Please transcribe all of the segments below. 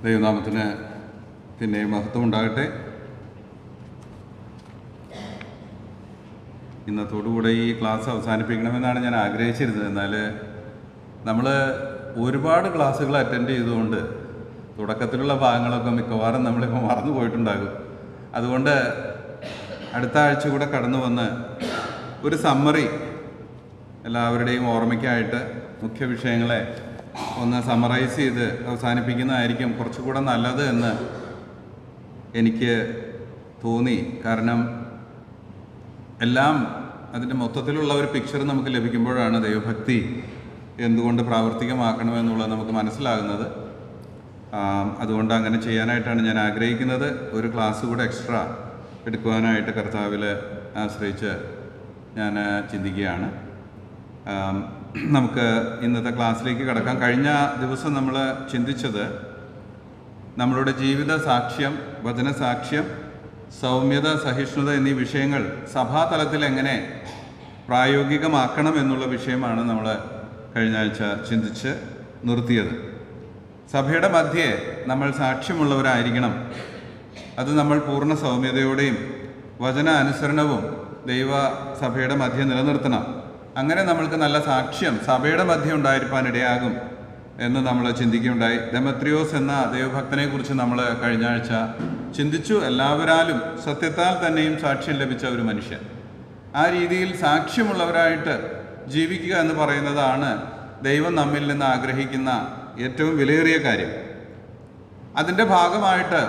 ദൈവനാമത്തിന് പിന്നെയും മഹത്വം ഉണ്ടാകട്ടെ. ഇന്നത്തോടുകൂടെ ഈ ക്ലാസ് അവസാനിപ്പിക്കണമെന്നാണ് ഞാൻ ആഗ്രഹിച്ചിരുന്നത്. എന്നാൽ നമ്മൾ ഒരുപാട് ക്ലാസ്സുകൾ അറ്റൻഡ് ചെയ്തുകൊണ്ട് തുടക്കത്തിലുള്ള ഭാഗങ്ങളൊക്കെ മിക്കവാറും നമ്മളിപ്പോൾ മറന്നു പോയിട്ടുണ്ടാകും. അതുകൊണ്ട് അടുത്ത ആഴ്ച കൂടെ കടന്നു വന്ന് ഒരു സമ്മറി എല്ലാവരുടെയും ഓർമ്മയ്ക്കായിട്ട് മുഖ്യ വിഷയങ്ങളെ ഒന്ന് സമ്മറൈസ് ചെയ്ത് അവസാനിപ്പിക്കുന്നതായിരിക്കും കുറച്ചുകൂടെ നല്ലത് എന്ന് എനിക്ക് തോന്നി. കാരണം എല്ലാം അതിൻ്റെ മൊത്തത്തിലുള്ള ഒരു പിക്ചർ നമുക്ക് ലഭിക്കുമ്പോഴാണ് ദൈവഭക്തി എന്തുകൊണ്ട് പ്രാവർത്തികമാക്കണമെന്നുള്ളത് നമുക്ക് മനസ്സിലാകുന്നത്. അതുകൊണ്ട് അങ്ങനെ ചെയ്യാനായിട്ടാണ് ഞാൻ ആഗ്രഹിക്കുന്നത്. ഒരു ക്ലാസ് കൂടെ എക്സ്ട്രാ എടുക്കുവാനായിട്ട് കർത്താവിൽ ആശ്രയിച്ച് ഞാൻ ചിന്തിക്കുകയാണ്. നമുക്ക് ഇന്നത്തെ ക്ലാസ്സിലേക്ക് കടക്കാം. കഴിഞ്ഞ ദിവസം നമ്മൾ ചിന്തിച്ചത് നമ്മളുടെ ജീവിത സാക്ഷ്യം, വചനസാക്ഷ്യം, സൗമ്യത, സഹിഷ്ണുത എന്നീ വിഷയങ്ങൾ സഭാതലത്തിൽ എങ്ങനെ പ്രായോഗികമാക്കണം എന്നുള്ള വിഷയമാണ് നമ്മൾ കഴിഞ്ഞ ആഴ്ച ചിന്തിച്ച് നിർത്തിയത്. സഭയുടെ മധ്യേ നമ്മൾ സാക്ഷ്യമുള്ളവരായിരിക്കണം. അത് നമ്മൾ പൂർണ്ണ സൗമ്യതയോടെയും വചന അനുസരണവും ദൈവസഭയുടെ മധ്യേ നിലനിർത്തണം. അങ്ങനെ നമ്മൾക്ക് നല്ല സാക്ഷ്യം സഭയുടെ മധ്യം ഉണ്ടായിരിക്കാനിടയാകും എന്ന് നമ്മൾ ചിന്തിക്കുകയുണ്ടായി. ദെമത്രിയോസ് എന്ന ദൈവഭക്തനെക്കുറിച്ച് നമ്മൾ കഴിഞ്ഞ ആഴ്ച ചിന്തിച്ചു. എല്ലാവരാലും സത്യത്താൽ തന്നെയും സാക്ഷ്യം ലഭിച്ച ഒരു മനുഷ്യൻ. ആ രീതിയിൽ സാക്ഷ്യമുള്ളവരായിട്ട് ജീവിക്കുക എന്ന് പറയുന്നതാണ് ദൈവം നമ്മിൽ നിന്ന് ആഗ്രഹിക്കുന്ന ഏറ്റവും വിലയേറിയ കാര്യം. അതിൻ്റെ ഭാഗമായിട്ട്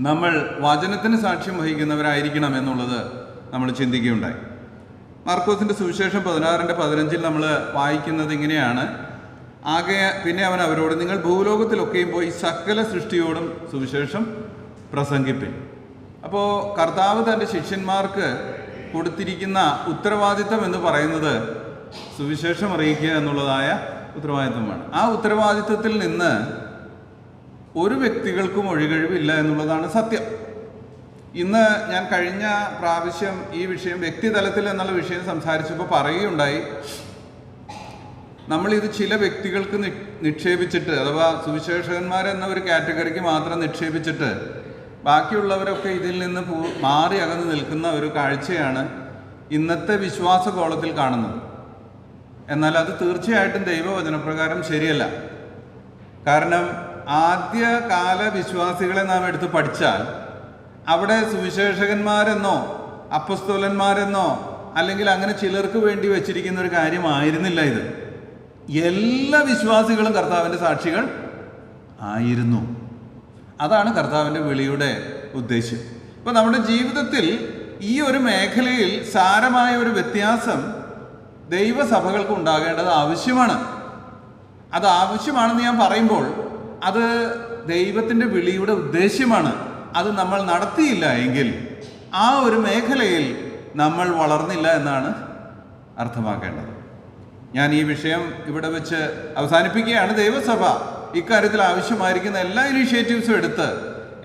നമ്മൾ വചനത്തിന് സാക്ഷ്യം വഹിക്കുന്നവരായിരിക്കണം എന്നുള്ളത് നമ്മൾ ചിന്തിക്കുകയുണ്ടായി. മാർക്കോസിൻ്റെ സുവിശേഷം 16:15 നമ്മൾ വായിക്കുന്നത് ഇങ്ങനെയാണ്: പിന്നെ അവൻ അവരോട്, നിങ്ങൾ ഭൂലോകത്തിലൊക്കെയും പോയി സകല സൃഷ്ടിയോടും സുവിശേഷം പ്രസംഗിപ്പിൻ. അപ്പോൾ കർത്താവ് തൻ്റെ ശിഷ്യന്മാർക്ക് കൊടുത്തിരിക്കുന്ന ഉത്തരവാദിത്തം എന്ന് പറയുന്നത് സുവിശേഷം അറിയിക്കുക എന്നുള്ളതായ ഉത്തരവാദിത്തമാണ്. ആ ഉത്തരവാദിത്തത്തിൽ നിന്ന് ഒരു വ്യക്തികൾക്കും ഒഴികഴിവില്ല എന്നുള്ളതാണ് സത്യം. ഇന്ന് ഞാൻ കഴിഞ്ഞ പ്രാവശ്യം ഈ വിഷയം വ്യക്തിതലത്തിൽ എന്നുള്ള വിഷയം സംസാരിച്ചപ്പോൾ പറയുകയുണ്ടായി, നമ്മളിത് ചില വ്യക്തികൾക്ക് നിക്ഷേപിച്ചിട്ട്, അഥവാ സുവിശേഷകന്മാരെന്ന ഒരു കാറ്റഗറിക്ക് മാത്രം നിക്ഷേപിച്ചിട്ട് ബാക്കിയുള്ളവരൊക്കെ ഇതിൽ നിന്ന് മാറി അകന്ന് നിൽക്കുന്ന ഒരു കാഴ്ചയാണ് ഇന്നത്തെ വിശ്വാസകോളത്തിൽ കാണുന്നത്. എന്നാൽ അത് തീർച്ചയായിട്ടും ദൈവവചനപ്രകാരം ശരിയല്ല. കാരണം ആദ്യകാല വിശ്വാസികളെ നാം എടുത്ത് പഠിച്ചാൽ അവിടെ സുവിശേഷകന്മാരെന്നോ അപ്പസ്തോലന്മാരെന്നോ അല്ലെങ്കിൽ അങ്ങനെ ചിലർക്ക് വേണ്ടി വെച്ചിരിക്കുന്ന ഒരു കാര്യമായിരുന്നില്ല ഇത്. എല്ലാ വിശ്വാസികളും കർത്താവിൻ്റെ സാക്ഷികൾ ആയിരുന്നു. അതാണ് കർത്താവിൻ്റെ വിളിയുടെ ഉദ്ദേശ്യം. ഇപ്പോൾ നമ്മുടെ ജീവിതത്തിൽ ഈ ഒരു മേഖലയിൽ സാരമായ ഒരു വ്യത്യാസം ദൈവസഭകൾക്ക് ഉണ്ടാകേണ്ടത് ആവശ്യമാണ്. അത് ആവശ്യമാണെന്ന് ഞാൻ പറയുമ്പോൾ അത് ദൈവത്തിൻ്റെ വിളിയുടെ ഉദ്ദേശ്യമാണ്. അത് നമ്മൾ നടത്തിയില്ല എങ്കിൽ ആ ഒരു മേഖലയിൽ നമ്മൾ വളർന്നില്ല എന്നാണ് അർത്ഥമാക്കേണ്ടത്. ഞാൻ ഈ വിഷയം ഇവിടെ വെച്ച് അവസാനിപ്പിക്കുകയാണ്. ദൈവസഭ ഇക്കാര്യത്തിൽ ആവശ്യമായിരിക്കുന്ന എല്ലാ ഇനീഷ്യേറ്റീവ്സും എടുത്ത്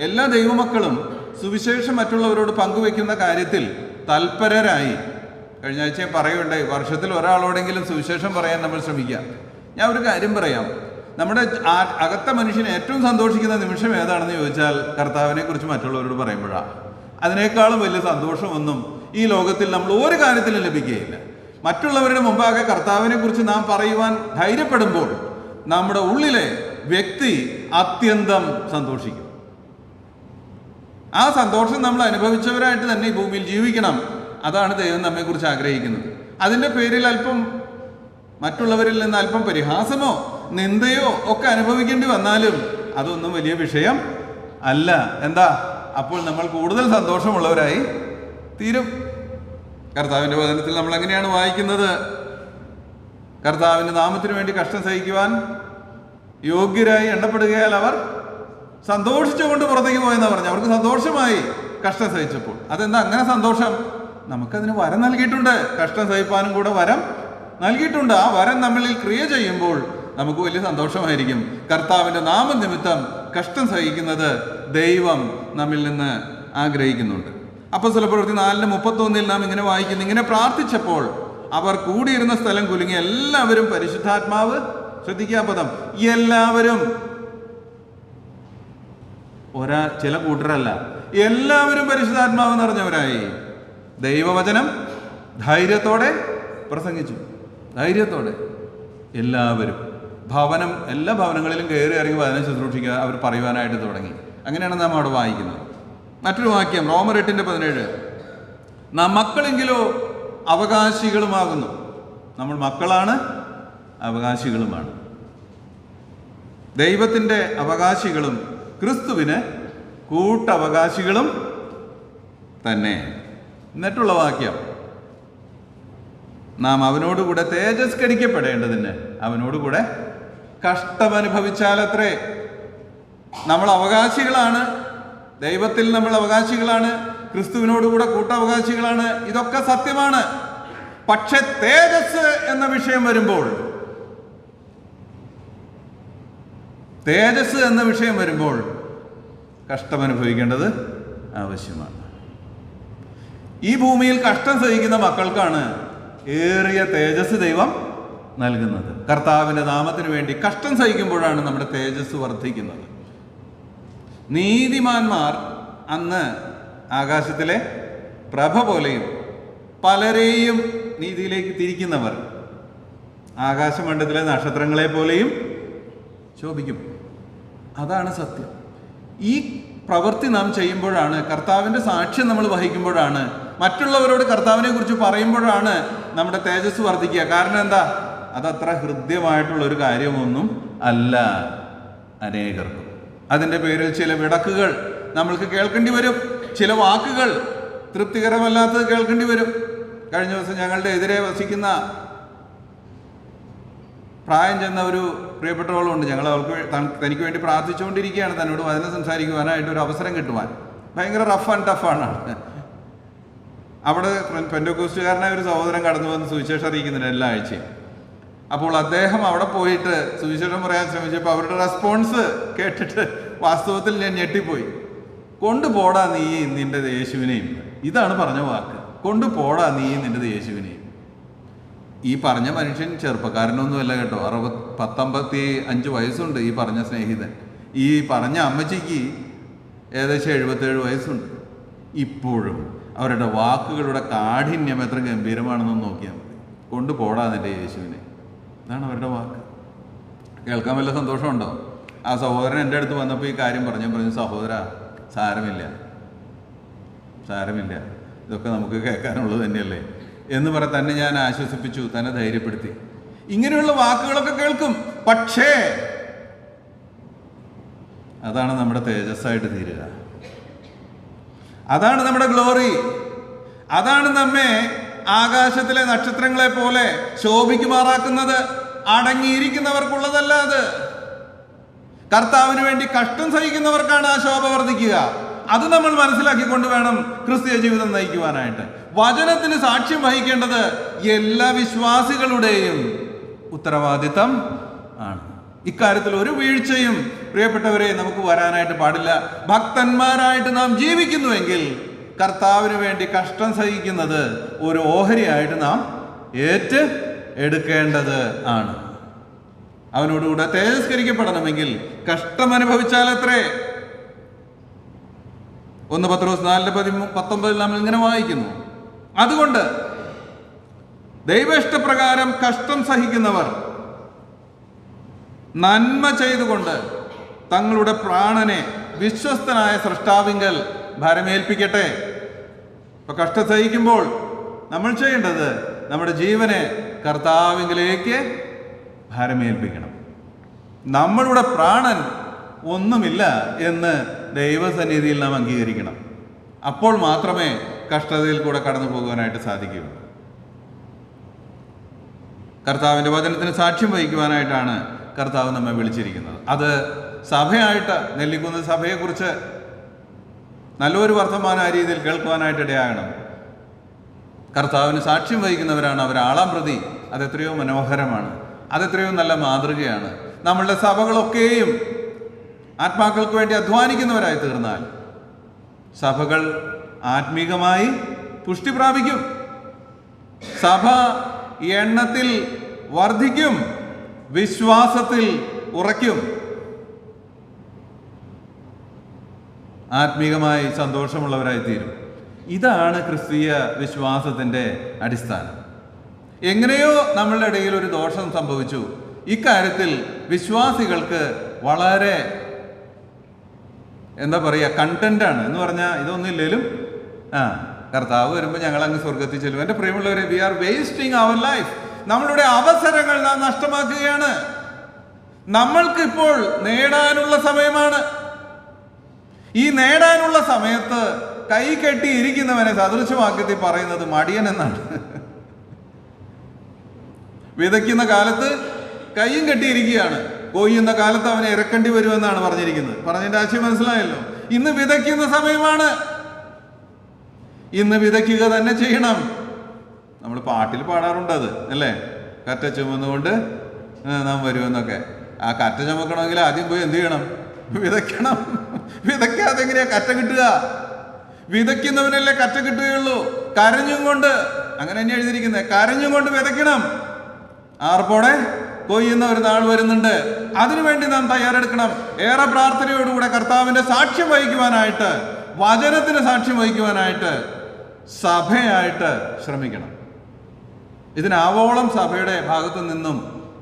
എല്ലാ ദൈവമക്കളും സുവിശേഷം മറ്റുള്ളവരോട് പങ്കുവെക്കുന്ന കാര്യത്തിൽ തൽപരരായി, കഴിഞ്ഞ ആഴ്ച പറയുകയുണ്ടായി, വർഷത്തിൽ ഒരാളോടെങ്കിലും സുവിശേഷം പറയാൻ നമ്മൾ ശ്രമിക്കുക. ഞാൻ ഒരു കാര്യം പറയാം, നമ്മുടെ അകത്ത മനുഷ്യന് ഏറ്റവും സന്തോഷിക്കുന്ന നിമിഷം ഏതാണെന്ന് ചോദിച്ചാൽ കർത്താവിനെ കുറിച്ച് മറ്റുള്ളവരോട് പറയുമ്പോഴാണ്. അതിനേക്കാളും വലിയ സന്തോഷമൊന്നും ഈ ലോകത്തിൽ നമ്മൾ ഒരു കാര്യത്തിലും ലഭിക്കുകയില്ല. മറ്റുള്ളവരുടെ മുമ്പാകെ കർത്താവിനെ കുറിച്ച് നാം പറയുവാൻ ധൈര്യപ്പെടുമ്പോൾ നമ്മുടെ ഉള്ളിലെ വ്യക്തി അത്യന്തം സന്തോഷിക്കും. ആ സന്തോഷം നമ്മൾ അനുഭവിച്ചവരായിട്ട് തന്നെ ഈ ഭൂമിയിൽ ജീവിക്കണം. അതാണ് ദൈവം നമ്മെക്കുറിച്ച് ആഗ്രഹിക്കുന്നത്. അതിൻ്റെ പേരിൽ അല്പം മറ്റുള്ളവരിൽ നിന്ന് അല്പം പരിഹാസമോ നിന്ദയോ ഒക്കെ അനുഭവിക്കേണ്ടി വന്നാലും അതൊന്നും വലിയ വിഷയം അല്ല. എന്താ? അപ്പോൾ നമ്മൾ കൂടുതൽ സന്തോഷമുള്ളവരായി തീരും. കർത്താവിൻ്റെ വചനത്തിൽ നമ്മൾ എങ്ങനെയാണ് വായിക്കുന്നത്? കർത്താവിൻ്റെ നാമത്തിന് വേണ്ടി കഷ്ടം സഹിക്കുവാൻ യോഗ്യരായി എണ്ണപ്പെടുകയാൽ അവർ സന്തോഷിച്ചുകൊണ്ട് പുറത്തേക്ക് പോയെന്നാണ് പറഞ്ഞു. അവർക്ക് സന്തോഷമായി കഷ്ടം സഹിച്ചപ്പോൾ. അതെന്താ അങ്ങനെ സന്തോഷം? നമുക്കതിന് വരം നൽകിയിട്ടുണ്ട്. കഷ്ടം സഹിപ്പാനും കൂടെ വരം നൽകിയിട്ടുണ്ട്. ആ വരം നമ്മളിൽ ക്രിയ ചെയ്യുമ്പോൾ നമുക്ക് വലിയ സന്തോഷമായിരിക്കും. കർത്താവിൻ്റെ നാമനിമിത്തം കഷ്ടം സഹിക്കുന്നത് ദൈവം നമ്മിൽ നിന്ന് ആഗ്രഹിക്കുന്നുണ്ട്. അപ്പോസ്തലപ്രവൃത്തി 4:31 നാം ഇങ്ങനെ വായിക്കുന്നു: ഇങ്ങനെ പ്രാർത്ഥിച്ചപ്പോൾ അവർ കൂടിയിരുന്ന സ്ഥലം കുലുങ്ങി എല്ലാവരും പരിശുദ്ധാത്മാവ്, ശ്രദ്ധിക്കുക പദം, എല്ലാവരും ചില കൂട്ടരല്ല, എല്ലാവരും പരിശുദ്ധാത്മാവ് നിറഞ്ഞവരായി ദൈവവചനം ധൈര്യത്തോടെ പ്രസംഗിച്ചു. ധൈര്യത്തോടെ എല്ലാവരും എല്ലാ ഭവനങ്ങളിലും കയറി ഇറങ്ങി വചനം ശുശ്രൂഷിക്കുക അവർ പറയുവാനായിട്ട് തുടങ്ങി. അങ്ങനെയാണ് നാം അവിടെ വായിക്കുന്നത്. മറ്റൊരു വാക്യം റോമർ 8:17, നാം മക്കളെങ്കിലോ അവകാശികളുമാകുന്നു. നമ്മൾ മക്കളാണ്, അവകാശികളുമാണ്. ദൈവത്തിൻ്റെ അവകാശികളും ക്രിസ്തുവിന് കൂട്ടവകാശികളും തന്നെ. എന്നിട്ടുള്ള വാക്യം, നാം അവനോടുകൂടെ തേജസ്കരിക്കപ്പെടേണ്ടതിന് അവനോടുകൂടെ കഷ്ടമനുഭവിച്ചാലത്രേ. നമ്മൾ അവകാശികളാണ്, ദൈവത്തിൽ നമ്മൾ അവകാശികളാണ്, ക്രിസ്തുവിനോടുകൂടെ കൂട്ടവകാശികളാണ്. ഇതൊക്കെ സത്യമാണ്. പക്ഷെ തേജസ് എന്ന വിഷയം വരുമ്പോൾ കഷ്ടമനുഭവിക്കേണ്ടത് ആവശ്യമാണ്. ഈ ഭൂമിയിൽ കഷ്ടം സഹിക്കുന്ന മക്കൾക്കാണ് ഏറിയ തേജസ് ദൈവം നൽകുന്നത്. കർത്താവിൻ്റെ നാമത്തിന് വേണ്ടി കഷ്ടം സഹിക്കുമ്പോഴാണ് നമ്മുടെ തേജസ് വർദ്ധിക്കുന്നത്. നീതിമാന്മാർ അന്ന് ആകാശത്തിലെ പ്രഭ പോലെയും പലരെയും നീതിയിലേക്ക് തിരിക്കുന്നവർ ആകാശമണ്ഡലത്തിലെ നക്ഷത്രങ്ങളെ പോലെയും ശോഭിക്കും. അതാണ് സത്യം. ഈ പ്രവൃത്തി നാം ചെയ്യുമ്പോഴാണ്, കർത്താവിൻ്റെ സാക്ഷ്യം നമ്മൾ വഹിക്കുമ്പോഴാണ്, മറ്റുള്ളവരോട് കർത്താവിനെ കുറിച്ച് പറയുമ്പോഴാണ് നമ്മുടെ തേജസ് വർദ്ധിക്കുക. കാരണം എന്താ? അതത്ര ഹൃദ്യമായിട്ടുള്ളൊരു കാര്യമൊന്നും അല്ല അനേകർക്കും. അതിൻ്റെ പേരിൽ ചില വിടക്കുകൾ നമ്മൾക്ക് കേൾക്കേണ്ടി വരും, ചില വാക്കുകൾ തൃപ്തികരമല്ലാത്തത് കേൾക്കേണ്ടി വരും. കഴിഞ്ഞ ദിവസം ഞങ്ങളുടെ എതിരെ വസിക്കുന്ന പ്രായം ചെന്ന ഒരു പ്രിയപ്പെട്ടവളുണ്ട്. ഞങ്ങൾ തനിക്ക് വേണ്ടി പ്രാർത്ഥിച്ചുകൊണ്ടിരിക്കുകയാണ്. തന്നോട് വചനം സംസാരിക്കുവാനായിട്ട് ഒരു അവസരം കിട്ടുവാൻ. ഭയങ്കര റഫ് ആൻഡ് ടഫാണ്. അവിടെ പെന്റക്കോസ്റ്റുകാരനായ ഒരു സഹോദരൻ കടന്നു വന്ന് സുവിശേഷം അറിയിക്കുന്നുണ്ട് എല്ലാ ആഴ്ചയും. അപ്പോൾ അദ്ദേഹം അവിടെ പോയിട്ട് സുവിശേഷം പറയാൻ ശ്രമിച്ചപ്പോൾ അവരുടെ റെസ്പോൺസ് കേട്ടിട്ട് വാസ്തവത്തിൽ ഞാൻ ഞെട്ടിപ്പോയി. കൊണ്ടുപോടാ നീ നിന്റെ യേശുവിനെയും. ഇതാണ് പറഞ്ഞ വാക്ക്, കൊണ്ടുപോടാ നീ നിന്റെ യേശുവിനെയും. ഈ പറഞ്ഞ മനുഷ്യൻ ചെറുപ്പക്കാരനൊന്നുമല്ല കേട്ടോ, 55 വയസ്സുണ്ട് ഈ പറഞ്ഞ സ്നേഹിതൻ. ഈ പറഞ്ഞ അമ്മച്ചിക്ക് ഏകദേശം 77 വയസ്സുണ്ട്. ഇപ്പോഴും അവരുടെ വാക്കുകളുടെ കാഠിന്യം എത്ര ഗംഭീരമാണെന്ന് നോക്കിയാൽ മതി. കൊണ്ടുപോടാ നിന്റെ യേശുവിനെ, ഇതാണ് അവരുടെ വാക്ക്. കേൾക്കാൻ വല്ല സന്തോഷമുണ്ടോ? ആ സഹോദരൻ എൻ്റെ അടുത്ത് വന്നപ്പോൾ ഈ കാര്യം പറഞ്ഞു, സഹോദര സാരമില്ല, ഇതൊക്കെ നമുക്ക് കേൾക്കാനുള്ളത് തന്നെയല്ലേ എന്ന് തന്നെ ഞാൻ ആശ്വസിപ്പിച്ചു, തന്നെ ധൈര്യപ്പെടുത്തി. ഇങ്ങനെയുള്ള വാക്കുകളൊക്കെ കേൾക്കും. പക്ഷേ അതാണ് നമ്മുടെ തേജസ്സായിട്ട് തീരുക. അതാണ് നമ്മുടെ ഗ്ലോറി. അതാണ് നമ്മെ ആകാശത്തിലെ നക്ഷത്രങ്ങളെ പോലെ ശോഭിക്കുമാറാക്കുന്നത്. അടങ്ങിയിരിക്കുന്നവർക്കുള്ളതല്ല അത്. കർത്താവിന് വേണ്ടി കഷ്ടം സഹിക്കുന്നവർക്കാണ് ആ ശോഭ വർദ്ധിക്കുക. അത് നമ്മൾ മനസ്സിലാക്കിക്കൊണ്ട് വേണം ക്രിസ്തീയ ജീവിതം നയിക്കുവാനായിട്ട്. വചനത്തിന് സാക്ഷ്യം വഹിക്കേണ്ടത് എല്ലാ വിശ്വാസികളുടെയും ഉത്തരവാദിത്തം ആണ്. ഇക്കാര്യത്തിൽ ഒരു വീഴ്ചയും പ്രിയപ്പെട്ടവരെ നമുക്ക് വരാനായിട്ട് പാടില്ല. ഭക്തന്മാരായിട്ട് നാം ജീവിക്കുന്നുവെങ്കിൽ കർത്താവിന് വേണ്ടി കഷ്ടം സഹിക്കുന്നത് ഒരു ഓഹരിയായിട്ട് നാം എടുക്കേണ്ടത് ആണ്. അവനോടുകൂടെ തേജസ്കരിക്കപ്പെടണമെങ്കിൽ കഷ്ടം അനുഭവിച്ചാലത്രേ. 1 പത്രോസ് 4:19 നമ്മൾ ഇങ്ങനെ വായിക്കുന്നു, അതുകൊണ്ട് ദൈവേഷ്ടപ്രകാരം കഷ്ടം സഹിക്കുന്നവർ നന്മ ചെയ്തുകൊണ്ട് തങ്ങളുടെ പ്രാണനെ വിശ്വസ്തനായ സ്രഷ്ടാവിങ്കൽ ഭാരമേൽപ്പിക്കട്ടെ. ഇപ്പൊ കഷ്ടം സഹിക്കുമ്പോൾ നമ്മൾ ചെയ്യേണ്ടത് നമ്മുടെ ജീവനെ കർത്താവിങ്കിലേക്ക് ഭാരമേൽപ്പിക്കണം. നമ്മളുടെ പ്രാണൻ ഒന്നുമില്ല എന്ന് ദൈവസന്നിധിയിൽ നാം അംഗീകരിക്കണം. അപ്പോൾ മാത്രമേ കഷ്ടതയിൽ കൂടെ കടന്നു പോകുവാനായിട്ട് സാധിക്കുകയുള്ളൂ. കർത്താവിൻ്റെ വചനത്തിന് സാക്ഷ്യം വഹിക്കുവാനായിട്ടാണ് കർത്താവ് നമ്മെ വിളിച്ചിരിക്കുന്നത്. അത് സഭയായിട്ട്, നെല്ലിക്കുന്ന് സഭയെക്കുറിച്ച് നല്ലൊരു വർത്തമാനം ആ രീതിയിൽ കേൾക്കുവാനായിട്ട് ഇടയാകണം. കർത്താവിന് സാക്ഷ്യം വഹിക്കുന്നവരാണ് അവരാളാം പ്രതി. അതെത്രയോ മനോഹരമാണ്, അതെത്രയോ നല്ല മാതൃകയാണ്. നമ്മളുടെ സഭകളൊക്കെയും ആത്മാക്കൾക്ക് വേണ്ടി അധ്വാനിക്കുന്നവരായി തീർന്നാൽ സഭകൾ ആത്മീകമായി പുഷ്ടി പ്രാപിക്കും. സഭ എണ്ണത്തിൽ വർദ്ധിക്കും, വിശ്വാസത്തിൽ ഉറയ്ക്കും. ആത്മീകമായി സന്തോഷമുള്ളവരായിത്തീരും. ഇതാണ് ക്രിസ്തീയ വിശ്വാസത്തിൻ്റെ അടിസ്ഥാനം. എങ്ങനെയോ നമ്മളുടെ ഇടയിൽ ഒരു ദോഷം സംഭവിച്ചു. ഇക്കാര്യത്തിൽ വിശ്വാസികൾക്ക് വളരെ എന്താ പറയുക, കണ്ടന്റാണ് എന്ന് പറഞ്ഞാൽ ഇതൊന്നും ഇല്ലേലും കർത്താവ് വരുമ്പോൾ ഞങ്ങൾ അങ്ങ് സ്വർഗത്തിൽ ചെല്ലും. എൻ്റെ പ്രിയമുള്ളവരെ, we are wasting our life. നമ്മളുടെ അവസരങ്ങൾ നാം നഷ്ടമാക്കുകയാണ്. നമ്മൾക്കിപ്പോൾ നേടാനുള്ള സമയമാണ്. ഈ നേടാനുള്ള സമയത്ത് കൈ കെട്ടി ഇരിക്കുന്നവനെ സദൃശവാക്യത്തിൽ പറയുന്നത് മടിയൻ എന്നാണ്. വിതയ്ക്കുന്ന കാലത്ത് കൈയും കെട്ടിയിരിക്കുകയാണ്, കൊയ്യുന്ന കാലത്ത് അവനെ ഇറക്കേണ്ടി വരുമെന്നാണ് പറഞ്ഞിരിക്കുന്നത്. പറഞ്ഞതിൻ്റെ ആശയം മനസ്സിലായല്ലോ. ഇന്ന് വിതയ്ക്കുന്ന സമയമാണ്, ഇന്ന് വിതയ്ക്കുക തന്നെ ചെയ്യണം. നമ്മൾ പാട്ടിൽ പാടാറുണ്ട് അത്, അല്ലേ? കറ്റ ചുമന്നുകൊണ്ട് നാം വരുമെന്നൊക്കെ. ആ കറ്റ ചുമക്കണമെങ്കിൽ ആദ്യം പോയി എന്ത് ചെയ്യണം? വിതയ്ക്കണം. വിതയ്ക്കാതെ എങ്ങനെയാ കറ്റ കിട്ടുക? വിതയ്ക്കുന്നവനല്ലേ കറ്റ കിട്ടുകയുള്ളൂ. കരഞ്ഞും കൊണ്ട്, അങ്ങനെ തന്നെ എഴുതിയിരിക്കുന്നത്, കരഞ്ഞും കൊണ്ട് വിതയ്ക്കണം. ആർപ്പോടെ കൊയ്യുന്ന ഒരു നാൾ വരുന്നുണ്ട്. അതിനുവേണ്ടി നാം തയ്യാറെടുക്കണം. ഏറെ പ്രാർത്ഥനയോടുകൂടെ കർത്താവിന്റെ സാക്ഷ്യം വഹിക്കുവാനായിട്ട്, വചനത്തിന് സാക്ഷ്യം വഹിക്കുവാനായിട്ട് സഭയായിട്ട് ശ്രമിക്കണം. ഇതിനാവോളം സഭയുടെ ഭാഗത്തു നിന്നും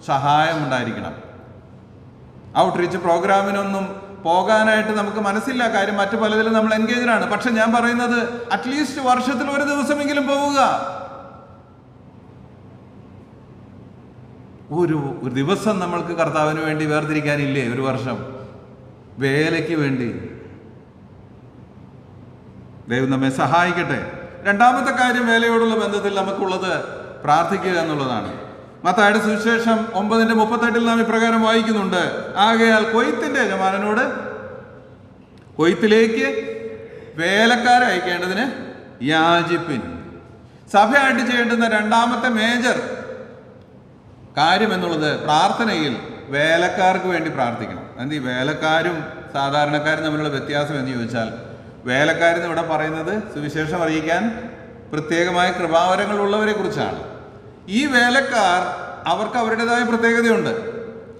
സഹായം ഉണ്ടായിരിക്കണം. ഔട്ട്റീച്ച് പ്രോഗ്രാമിനൊന്നും പോകാനായിട്ട് നമുക്ക് മനസ്സില്ല, കാര്യം മറ്റു പലതിലും നമ്മൾ എൻഗേജാണ്. പക്ഷെ ഞാൻ പറയുന്നത് അറ്റ്ലീസ്റ്റ് വർഷത്തിൽ ഒരു ദിവസമെങ്കിലും പോവുക. ഒരു ദിവസം നമ്മൾക്ക് കർത്താവിന് വേണ്ടി വേർതിരിക്കാനില്ലേ? ഒരു വർഷം വേലയ്ക്ക് വേണ്ടി. ദൈവം നമ്മെ സഹായിക്കട്ടെ. രണ്ടാമത്തെ കാര്യം, വേലയോടുള്ള ബന്ധത്തിൽ നമുക്കുള്ളത് പ്രാർത്ഥിക്കുക എന്നുള്ളതാണ്. മത്തായിയുടെ സുവിശേഷം 9:38 നാം ഇപ്രകാരം വായിക്കുന്നുണ്ട്: ആകയാൽ കൊയ്ത്തിന്റെ യജമാനനോട് കൊയ്ത്തിലേക്ക് വേലക്കാരെ അയക്കേണ്ടതിന് യാചിപ്പിൻ. സഭയായിട്ട് ചെയ്യേണ്ടുന്ന രണ്ടാമത്തെ മേജർ കാര്യം എന്നുള്ളത് പ്രാർത്ഥനയിൽ വേലക്കാർക്ക് വേണ്ടി പ്രാർത്ഥിക്കണം. എന്ത്, ഈ വേലക്കാരും സാധാരണക്കാരും തമ്മിലുള്ള വ്യത്യാസം എന്ന് ചോദിച്ചാൽ, വേലക്കാരെന്ന് ഇവിടെ പറയുന്നത് സുവിശേഷം അറിയിക്കാൻ പ്രത്യേകമായ കൃപാവരങ്ങൾ ഉള്ളവരെ കുറിച്ചാണ്. ഈ വേലക്കാർ, അവർക്ക് അവരുടേതായ പ്രത്യേകതയുണ്ട്.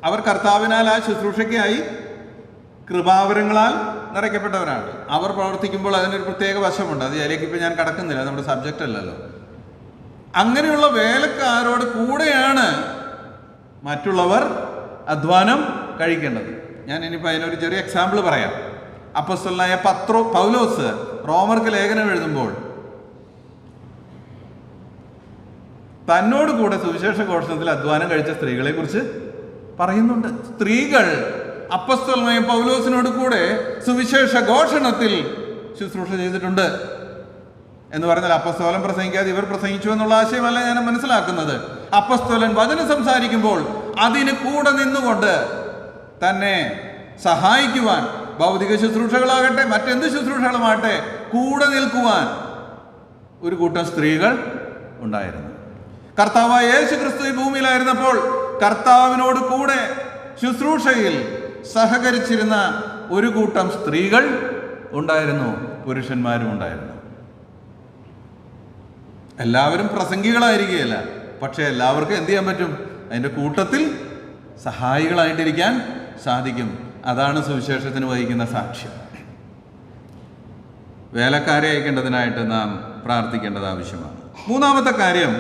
അവർ കർത്താവിനാൽ ആ ശുശ്രൂഷയ്ക്കായി കൃപാവരങ്ങളാൽ നിറയ്ക്കപ്പെട്ടവരാണ്. അവർ പ്രവർത്തിക്കുമ്പോൾ അതിനൊരു പ്രത്യേക വശമുണ്ട്. അത് അതിലേക്ക് ഇപ്പോൾ ഞാൻ കടക്കുന്നില്ല, നമ്മുടെ സബ്ജക്റ്റ് അല്ലല്ലോ. അങ്ങനെയുള്ള വേലക്കാരോട് കൂടെയാണ് മറ്റുള്ളവർ അധ്വാനം കഴിക്കേണ്ടത്. ഞാൻ ഇനിയിപ്പോൾ അതിനൊരു ചെറിയ എക്സാമ്പിൾ പറയാം. അപ്പോസ്തലനായ പൗലോസ് റോമർക്ക് ലേഖനം എഴുതുമ്പോൾ തന്നോട് കൂടെ സുവിശേഷ ഘോഷണത്തിൽ അധ്വാനം കഴിച്ച സ്ത്രീകളെ കുറിച്ച് പറയുന്നുണ്ട്. സ്ത്രീകൾ അപ്പോസ്തലനായ പൗലോസിനോട് കൂടെ സുവിശേഷ ഘോഷണത്തിൽ ശുശ്രൂഷ ചെയ്തിട്ടുണ്ട് എന്ന് പറഞ്ഞാൽ അപ്പസ്തോലൻ പ്രസംഗിക്കാതെ ഇവർ പ്രസംഗിച്ചു എന്നുള്ള ആശയമല്ല ഞാൻ മനസ്സിലാക്കുന്നത്. അപ്പസ്തോലൻ വചനം സംസാരിക്കുമ്പോൾ അതിന് കൂടെ നിന്നുകൊണ്ട് തന്നെ സഹായിക്കുവാൻ, ഭൗതിക ശുശ്രൂഷകളാകട്ടെ മറ്റെന്ത് ശുശ്രൂഷകളുമാകട്ടെ, കൂടെ നിൽക്കുവാൻ ഒരു കൂട്ടം സ്ത്രീകൾ ഉണ്ടായിരുന്നു. കർത്താവായ യേശു ക്രിസ്തു ഈ ഭൂമിയിലായിരുന്നപ്പോൾ കർത്താവിനോട് കൂടെ ശുശ്രൂഷയിൽ സഹകരിച്ചിരുന്ന ഒരു കൂട്ടം സ്ത്രീകൾ ഉണ്ടായിരുന്നു, പുരുഷന്മാരും ഉണ്ടായിരുന്നു. എല്ലാവരും പ്രസംഗികളായിരിക്കുകയല്ല, പക്ഷെ എല്ലാവർക്കും എന്ത് ചെയ്യാൻ പറ്റും? അതിൻ്റെ കൂട്ടത്തിൽ സഹായികളായിട്ടിരിക്കാൻ സാധിക്കും. അതാണ് സുവിശേഷത്തിന് വഹിക്കുന്ന സാക്ഷ്യം. വേലക്കാരെ അയക്കേണ്ടതിനായിട്ട് നാം പ്രാർത്ഥിക്കേണ്ടത് ആവശ്യമാണ്. മൂന്നാമത്തെ കാര്യം,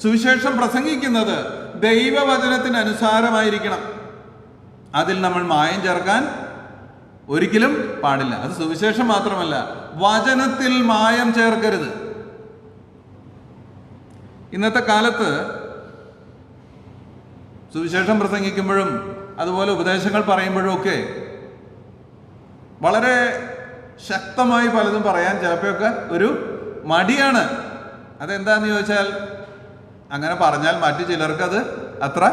സുവിശേഷം പ്രസംഗിക്കുന്നത് ദൈവവചനത്തിന് അനുസാരമായിരിക്കണം. അതിൽ നമ്മൾ മായം ചേർക്കാൻ ഒരിക്കലും പാടില്ല. അത് സുവിശേഷം മാത്രമല്ല, വചനത്തിൽ മായം ചേർക്കരുത്. ഇന്നത്തെ കാലത്ത് സുവിശേഷം പ്രസംഗിക്കുമ്പോഴും അതുപോലെ ഉപദേശങ്ങൾ പറയുമ്പോഴും ഒക്കെ വളരെ ശക്തമായി പലതും പറയാൻ ചിലപ്പോഴൊക്കെ ഒരു മടിയാണ്. അതെന്താന്ന് ചോദിച്ചാൽ, അങ്ങനെ പറഞ്ഞാൽ മറ്റു ചിലർക്കത് അത്ര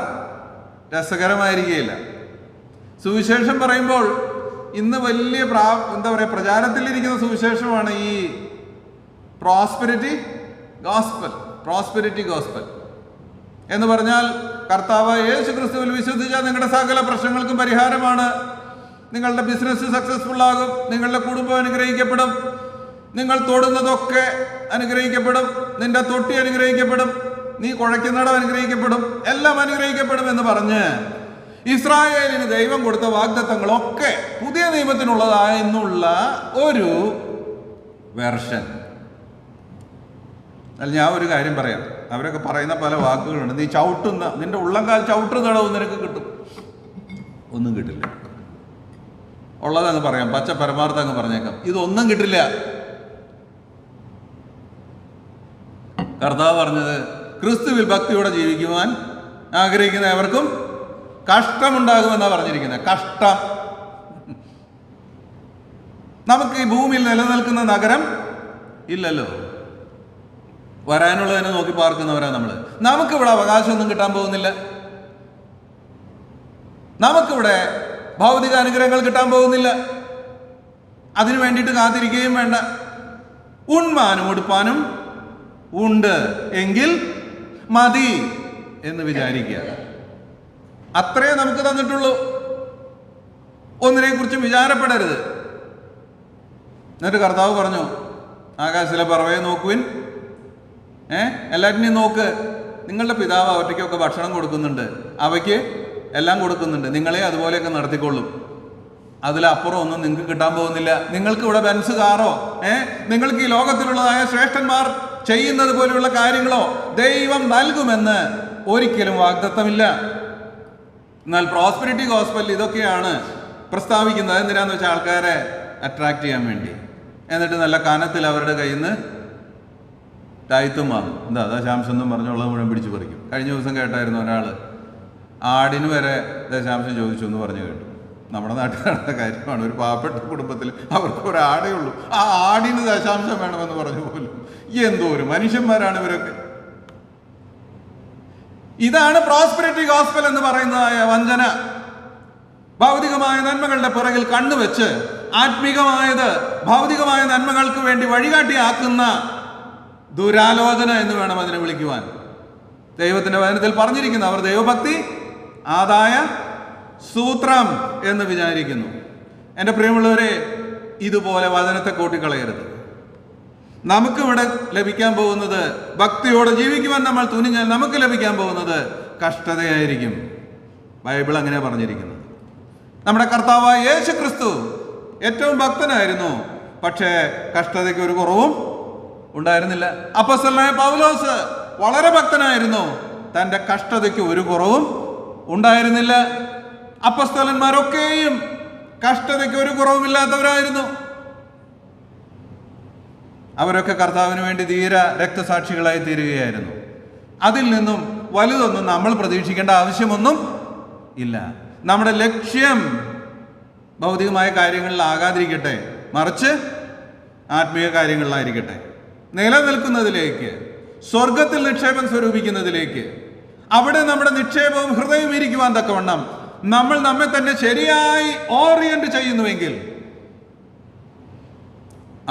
രസകരമായിരിക്കുകയില്ല. സുവിശേഷം പറയുമ്പോൾ ഇന്ന് വലിയ എന്താ പറയുക, പ്രചാരത്തിലിരിക്കുന്ന സുവിശേഷമാണ് ഈ പ്രോസ്പെരിറ്റി ഗോസ്പൽ എന്ന് പറഞ്ഞാൽ, കർത്താവ് യേശു ക്രിസ്തുവിൽ വിശ്വസിച്ചാൽ നിങ്ങളുടെ സകല പ്രശ്നങ്ങൾക്കും പരിഹാരമാണ്. നിങ്ങളുടെ ബിസിനസ് സക്സസ്ഫുൾ ആകും, നിങ്ങളുടെ കുടുംബം അനുഗ്രഹിക്കപ്പെടും, നിങ്ങൾ തൊടുന്നതൊക്കെ അനുഗ്രഹിക്കപ്പെടും, നിന്റെ തൊട്ടി അനുഗ്രഹിക്കപ്പെടും, നീ കുഴയ്ക്കുന്നിടം അനുഗ്രഹിക്കപ്പെടും, എല്ലാം അനുഗ്രഹിക്കപ്പെടും എന്ന് പറഞ്ഞ് ഇസ്രായേലിന് ദൈവം കൊടുത്ത വാഗ്ദത്തങ്ങളൊക്കെ പുതിയ നിയമത്തിനുള്ളതായെന്നുള്ള ഒരു വെർഷൻ. അല്ല, ഞാൻ ഒരു കാര്യം പറയാം. അവരൊക്കെ പറയുന്ന പല വാക്കുകളുണ്ട്. നീ ചവിട്ടുന്ന, നിന്റെ ഉള്ളംകാൽ ചവിട്ടുന്നിടവും നിനക്ക് കിട്ടും. ഒന്നും കിട്ടില്ല. ഉള്ളതങ്ങ് പറയാം, പച്ച പരമാർത്ഥം അങ്ങ് പറഞ്ഞേക്കാം, ഇതൊന്നും കിട്ടില്ല. കർത്താവ് പറഞ്ഞത് ക്രിസ്തുവിൽ ഭക്തിയോടെ ജീവിക്കുവാൻ ആഗ്രഹിക്കുന്ന എവർക്കും കഷ്ടമുണ്ടാകുമെന്നാണ് പറഞ്ഞിരിക്കുന്നത്. കഷ്ടം. നമുക്ക് ഈ ഭൂമിയിൽ നിലനിൽക്കുന്ന നഗരം ഇല്ലല്ലോ. വരാനുള്ളതിനെ നോക്കി പാർക്കുന്നവരാ നമ്മൾ. നമുക്കിവിടെ അവകാശമൊന്നും കിട്ടാൻ പോകുന്നില്ല. നമുക്കിവിടെ ഭൗതിക അനുഗ്രഹങ്ങൾ കിട്ടാൻ പോകുന്നില്ല. അതിനു വേണ്ടിയിട്ട് കാത്തിരിക്കുകയും വേണ്ട. ഉണ്മാനും ഉടുപ്പാനും ഉണ്ട് എങ്കിൽ മതി എന്ന് വിചാരിക്കുക. അത്രേ നമുക്ക് തന്നിട്ടുള്ളൂ. ഒന്നിനെ കുറിച്ചും വിചാരപ്പെടരുത്. എന്നിട്ട് കർത്താവ് പറഞ്ഞു, ആകാശത്തിലെ പറവയെ നോക്കുവിൻ, എല്ലാറ്റിനെയും നോക്ക്. നിങ്ങളുടെ പിതാവ് അവറ്റയ്ക്കൊക്കെ ഭക്ഷണം കൊടുക്കുന്നുണ്ട്, അവയ്ക്ക് എല്ലാം കൊടുക്കുന്നുണ്ട്. നിങ്ങളെ അതുപോലെയൊക്കെ നടത്തിക്കൊള്ളും. അതിലപ്പുറം ഒന്നും നിങ്ങൾക്ക് കിട്ടാൻ പോകുന്നില്ല. നിങ്ങൾക്ക് ഇവിടെ ബെൻസ് കാറോ നിങ്ങൾക്ക് ഈ ലോകത്തിലുള്ളതായ ശ്രേഷ്ഠന്മാർ ചെയ്യുന്നത് പോലെയുള്ള കാര്യങ്ങളോ ദൈവം നൽകുമെന്ന് ഒരിക്കലും വാഗ്ദത്തമില്ല. എന്നാൽ പ്രോസ്പെരിറ്റി ഗോസ്പൽ ഇതൊക്കെയാണ് പ്രസ്താവിക്കുന്നത്. എന്തിനാന്ന് വെച്ചാൽ ആൾക്കാരെ അട്രാക്ട് ചെയ്യാൻ വേണ്ടി. എന്നിട്ട് നല്ല കനത്തിൽ അവരുടെ കയ്യിൽ നിന്ന് ടായ്ത്തും വാങ്ങും. എന്താ ദശാംശം എന്നും പറഞ്ഞുള്ളത് മുഴുവൻ പിടിച്ചു പറിക്കും. കഴിഞ്ഞ ദിവസം കേട്ടായിരുന്നു, ഒരാൾ ആടിന് വരെ ദശാംശം ചോദിച്ചു എന്ന് പറഞ്ഞു കേട്ടു. നമ്മുടെ നാട്ടിൽ നടന്ന കാര്യമാണ്. ഒരു പാവപ്പെട്ട കുടുംബത്തിൽ അവർക്ക് ഒരു ആടേ ഉള്ളൂ, ആ ആടിന് ദശാംശം വേണമെന്ന് പറഞ്ഞു പോലും. എന്തോ ഒരു മനുഷ്യന്മാരാണ് ഇവരൊക്കെ. ഇതാണ് പ്രോസ്പെരിറ്റി ഗോസ്പൽ എന്ന് പറയുന്നതായ വഞ്ചന. ഭൗതികമായ നന്മകളുടെ പിറകിൽ കണ്ണുവെച്ച് ആത്മീകമായത് ഭൗതികമായ നന്മകൾക്ക് വേണ്ടി വഴികാട്ടിയാക്കുന്ന ദുരാലോചന എന്ന് വേണം അതിനെ വിളിക്കുവാൻ. ദൈവത്തിന്റെ വചനത്തിൽ പറഞ്ഞിരിക്കുന്നു, അവർ ദൈവഭക്തി ആദായ സൂത്രം എന്ന് വിചാരിക്കുന്നു. എൻ്റെ പ്രിയമുള്ളവരെ, ഇതുപോലെ വചനത്തെ കൂട്ടിക്കളയരുത്. നമുക്കിവിടെ ലഭിക്കാൻ പോകുന്നത്, ഭക്തിയോടെ ജീവിക്കുവാൻ നമ്മൾ തുനിഞ്ഞാൽ നമുക്ക് ലഭിക്കാൻ പോകുന്നത് കഷ്ടതയായിരിക്കും. ബൈബിൾ അങ്ങനെ പറഞ്ഞിരിക്കുന്നത്. നമ്മുടെ കർത്താവായ യേശു ക്രിസ്തു ഏറ്റവും ഭക്തനായിരുന്നു, പക്ഷേ കഷ്ടതയ്ക്ക് ഒരു കുറവും ഉണ്ടായിരുന്നില്ല. അപ്പോസ്തലനായ പൗലോസ് വളരെ ഭക്തനായിരുന്നു, തൻ്റെ കഷ്ടതയ്ക്ക് ഒരു കുറവും ഉണ്ടായിരുന്നില്ല. അപ്പോസ്തലന്മാരൊക്കെയും കഷ്ടതയ്ക്ക് ഒരു കുറവുമില്ലാത്തവരായിരുന്നു. അവരൊക്കെ കർത്താവിന് വേണ്ടി ധീര രക്തസാക്ഷികളായി തീരുകയായിരുന്നു. അതിൽ നിന്നും വലുതൊന്നും നമ്മൾ പ്രതീക്ഷിക്കേണ്ട ആവശ്യമൊന്നും ഇല്ല. നമ്മുടെ ലക്ഷ്യം ഭൗതികമായ കാര്യങ്ങളിലാകാതിരിക്കട്ടെ, മറിച്ച് ആത്മീയ കാര്യങ്ങളിലായിരിക്കട്ടെ. നിലനിൽക്കുന്നതിലേക്ക്, സ്വർഗത്തിൽ നിക്ഷേപം സ്വരൂപിക്കുന്നതിലേക്ക്, അവിടെ നമ്മുടെ നിക്ഷേപവും ഹൃദയവും ഇരിക്കുവാൻ തക്കവണ്ണം നമ്മൾ നമ്മെ തന്നെ ശരിയായി ഓറിയന്റ് ചെയ്യുന്നുവെങ്കിൽ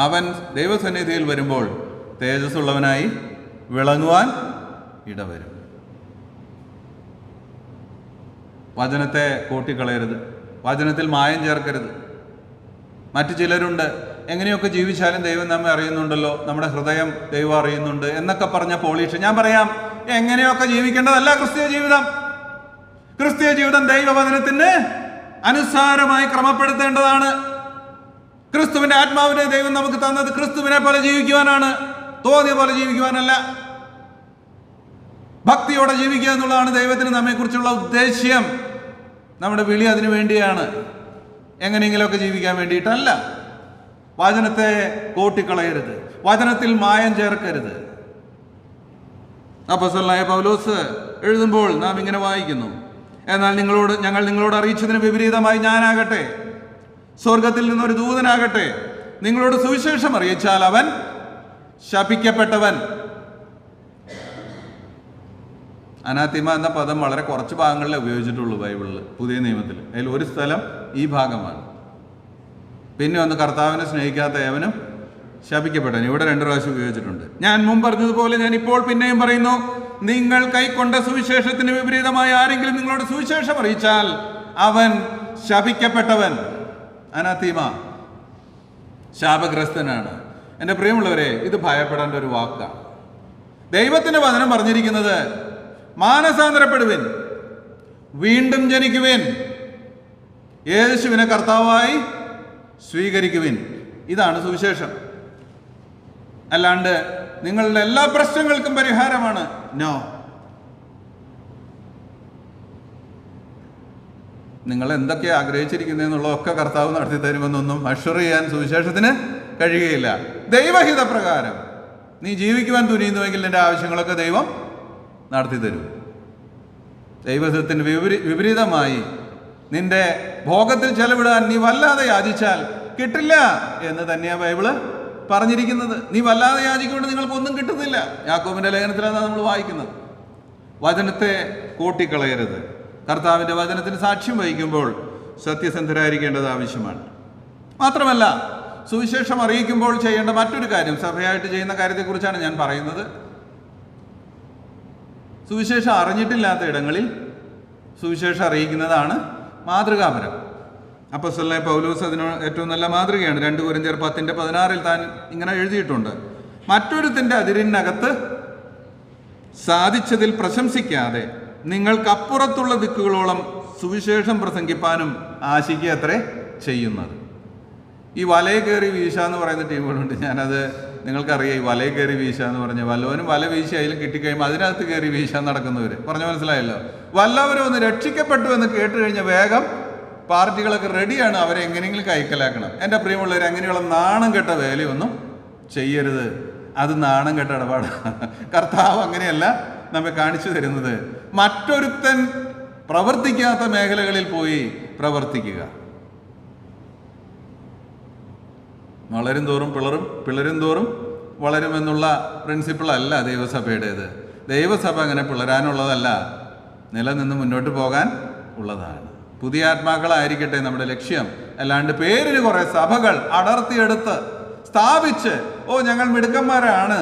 അവൻ ദൈവസന്നിധിയിൽ വരുമ്പോൾ തേജസ്സുള്ളവനായി വിളങ്ങുവാൻ ഇടവരും. വചനത്തെ കൂട്ടിക്കളയരുത്. വചനത്തിൽ മായം ചേർക്കരുത്. മറ്റു ചിലരുണ്ട്, എങ്ങനെയൊക്കെ ജീവിച്ചാലും ദൈവം നമ്മെ അറിയുന്നുണ്ടല്ലോ, നമ്മുടെ ഹൃദയം ദൈവം അറിയുന്നുണ്ട് എന്നൊക്കെ പറഞ്ഞ പോളിഷ്. ഞാൻ പറയാം, എങ്ങനെയൊക്കെ ജീവിക്കേണ്ടതല്ല ക്രിസ്തീയ ജീവിതം. ക്രിസ്തീയ ജീവിതം ദൈവവചനത്തിന് അനുസാരമായി ക്രമപ്പെടുത്തേണ്ടതാണ്. ക്രിസ്തുവിന്റെ ആത്മാവിനെ ദൈവം നമുക്ക് തന്നത് ക്രിസ്തുവിനെ പോലെ ജീവിക്കുവാനാണ്, തോന്നിയ പോലെ ജീവിക്കുവാനല്ല. ഭക്തിയോടെ ജീവിക്കുക എന്നുള്ളതാണ് ദൈവത്തിന് നമ്മെക്കുറിച്ചുള്ള ഉദ്ദേശ്യം. നമ്മുടെ വിളി അതിനു വേണ്ടിയാണ്, എങ്ങനെയെങ്കിലുമൊക്കെ ജീവിക്കാൻ വേണ്ടിയിട്ടല്ല. വചനത്തെ കൂട്ടിക്കളയരുത്, വചനത്തിൽ മായം ചേർക്കരുത്. അപ്പോസ്തലനായ പൗലോസ് എഴുതുമ്പോൾ നാം ഇങ്ങനെ വായിക്കുന്നു, എന്നാൽ ഞങ്ങൾ നിങ്ങളോട് അറിയിച്ചതിന് വിപരീതമായി ഞാനാകട്ടെ, സ്വർഗത്തിൽ നിന്നൊരു ദൂതനാകട്ടെ, നിങ്ങളോട് സുവിശേഷം അറിയിച്ചാൽ അവൻ ശപിക്കപ്പെട്ടവൻ. അനാത്തിമ എന്ന പദം വളരെ കുറച്ച് ഭാഗങ്ങളിലേ ഉപയോഗിച്ചിട്ടുള്ളൂ ബൈബിളിൽ, പുതിയ നിയമത്തിൽ. അതിൽ ഒരു സ്ഥലം ഈ ഭാഗമാണ്. പിന്നെ ഒന്ന് കർത്താവിനെ സ്നേഹിക്കാത്ത ഏവനും ശപിക്കപ്പെട്ടവൻ. ഇവിടെ 2 പ്രാവശ്യം ഉപയോഗിച്ചിട്ടുണ്ട്. ഞാൻ മുമ്പ് പറഞ്ഞതുപോലെ ഞാൻ ഇപ്പോൾ പിന്നെയും പറയുന്നു, നിങ്ങൾ കൈക്കൊണ്ട സുവിശേഷത്തിന് വിപരീതമായി ആരെങ്കിലും നിങ്ങളോട് സുവിശേഷം അറിയിച്ചാൽ അവൻ ശപിക്കപ്പെട്ടവൻ. അനാത്തിമ, ശാപഗ്രസ്തനാണ്. എൻ്റെ പ്രിയമുള്ളവരെ, ഇത് ഭയപ്പെടേണ്ട ഒരു വാക്കാണ്. ദൈവത്തിൻ്റെ വചനം പറഞ്ഞിരിക്കുന്നത് മാനസാന്തരപ്പെടുവിൻ, വീണ്ടും ജനിക്കുവിൻ, യേശുവിനെ കർത്താവായി സ്വീകരിക്കുവിൻ. ഇതാണ് സുവിശേഷം. അല്ലാണ്ട് നിങ്ങളുടെ എല്ലാ പ്രശ്നങ്ങൾക്കും പരിഹാരമാണ്, നോ. നിങ്ങൾ എന്തൊക്കെ ആഗ്രഹിച്ചിരിക്കുന്നതെന്നുള്ളതൊക്കെ കർത്താവ് നടത്തി തരുമെന്നൊന്നും അഷ്വർ ചെയ്യാൻ സുവിശേഷത്തിന് കഴിയുകയില്ല. ദൈവഹിത പ്രകാരം നീ ജീവിക്കുവാൻ തുനിയുന്നുവെങ്കിൽ നിന്റെ ആവശ്യങ്ങളൊക്കെ ദൈവം നടത്തി തരും. ദൈവഹിതത്തിന് വിപരീതമായി നിന്റെ ഭോഗത്തിൽ ചെലവിടാൻ നീ വല്ലാതെ യാചിച്ചാൽ കിട്ടില്ല എന്ന് തന്നെയാണ് ബൈബിള് പറഞ്ഞിരിക്കുന്നത്. നീ വല്ലാതെ യാചിക്കൊണ്ട് നിങ്ങൾക്കൊന്നും കിട്ടുന്നില്ല. യാക്കോബിന്റെ ലേഖനത്തിലാണ് നമ്മൾ വായിക്കുന്നത്. വചനത്തെ കൂട്ടിക്കളയരുത്. കർത്താവിൻ്റെ വചനത്തിന് സാക്ഷ്യം വഹിക്കുമ്പോൾ സത്യസന്ധരായിരിക്കേണ്ടത് ആവശ്യമാണ്. മാത്രമല്ല, സുവിശേഷം അറിയിക്കുമ്പോൾ ചെയ്യേണ്ട മറ്റൊരു കാര്യം, സഭയായിട്ട് ചെയ്യുന്ന കാര്യത്തെക്കുറിച്ചാണ് ഞാൻ പറയുന്നത്. സുവിശേഷം അറിഞ്ഞിട്ടില്ലാത്ത ഇടങ്ങളിൽ സുവിശേഷം അറിയിക്കുന്നതാണ് മാതൃകാപരം. അപ്പോസ്തലനായ പൗലോസ് അതിന് ഏറ്റവും നല്ല മാതൃകയാണ്. 2 കൊരിന്ത്യർ 10:16 താൻ ഇങ്ങനെ എഴുതിയിട്ടുണ്ട്: മറ്റൊരുത്തിൻ്റെ അതിരിനകത്ത് സാധിച്ചതിൽ പ്രശംസിക്കാതെ നിങ്ങൾക്കപ്പുറത്തുള്ള ദിക്കുകളോളം സുവിശേഷം പ്രസംഗിപ്പാനും ആശിക്കുക അത്രേ ചെയ്യുന്നത്. ഈ വലയിൽ കയറി വീശ എന്ന് പറയുന്ന ടീമുകളുണ്ട്. ഞാനത് നിങ്ങൾക്കറിയാം. ഈ വലയിൽ കയറി വീശ എന്ന് പറഞ്ഞാൽ വല്ലവനും വല വീശി അതിൽ കിട്ടിക്കഴിയുമ്പോൾ അതിനകത്ത് കയറി വീശാൻ നടക്കുന്നവർ. പറഞ്ഞ മനസ്സിലായല്ലോ. വല്ലവരും ഒന്ന് രക്ഷിക്കപ്പെട്ടു എന്ന് കേട്ട് കഴിഞ്ഞാൽ വേഗം പാർട്ടികളൊക്കെ റെഡിയാണ് അവരെ എങ്ങനെയെങ്കിലും കൈക്കലാക്കണം. എൻ്റെ പ്രിയമുള്ളവർ, അങ്ങനെയുള്ള നാണം കെട്ട വേലയൊന്നും ചെയ്യരുത്. അത് നാണം കെട്ട ഇടപാടാണ്. കർത്താവ് അങ്ങനെയല്ല നമ്മെ കാണിച്ചു തരുന്നത്. മറ്റൊരുത്തൻ പ്രവർത്തിക്കാത്ത മേഖലകളിൽ പോയി പ്രവർത്തിക്കുക. വളരും തോറും പിളരും തോറും വളരുമെന്നുള്ള പ്രിൻസിപ്പിളല്ല ദൈവസഭയുടേത്. ദൈവസഭ അങ്ങനെ പിളരാനുള്ളതല്ല, നിലനിന്ന് മുന്നോട്ട് പോകാൻ ഉള്ളതാണ്. പുതിയ ആത്മാക്കളായിരിക്കട്ടെ നമ്മുടെ ലക്ഷ്യം. അല്ലാണ്ട് പേരിന് കുറേ സഭകൾ അടർത്തിയെടുത്ത് സ്ഥാപിച്ച് ഞങ്ങൾ മിടുക്കന്മാരാണ്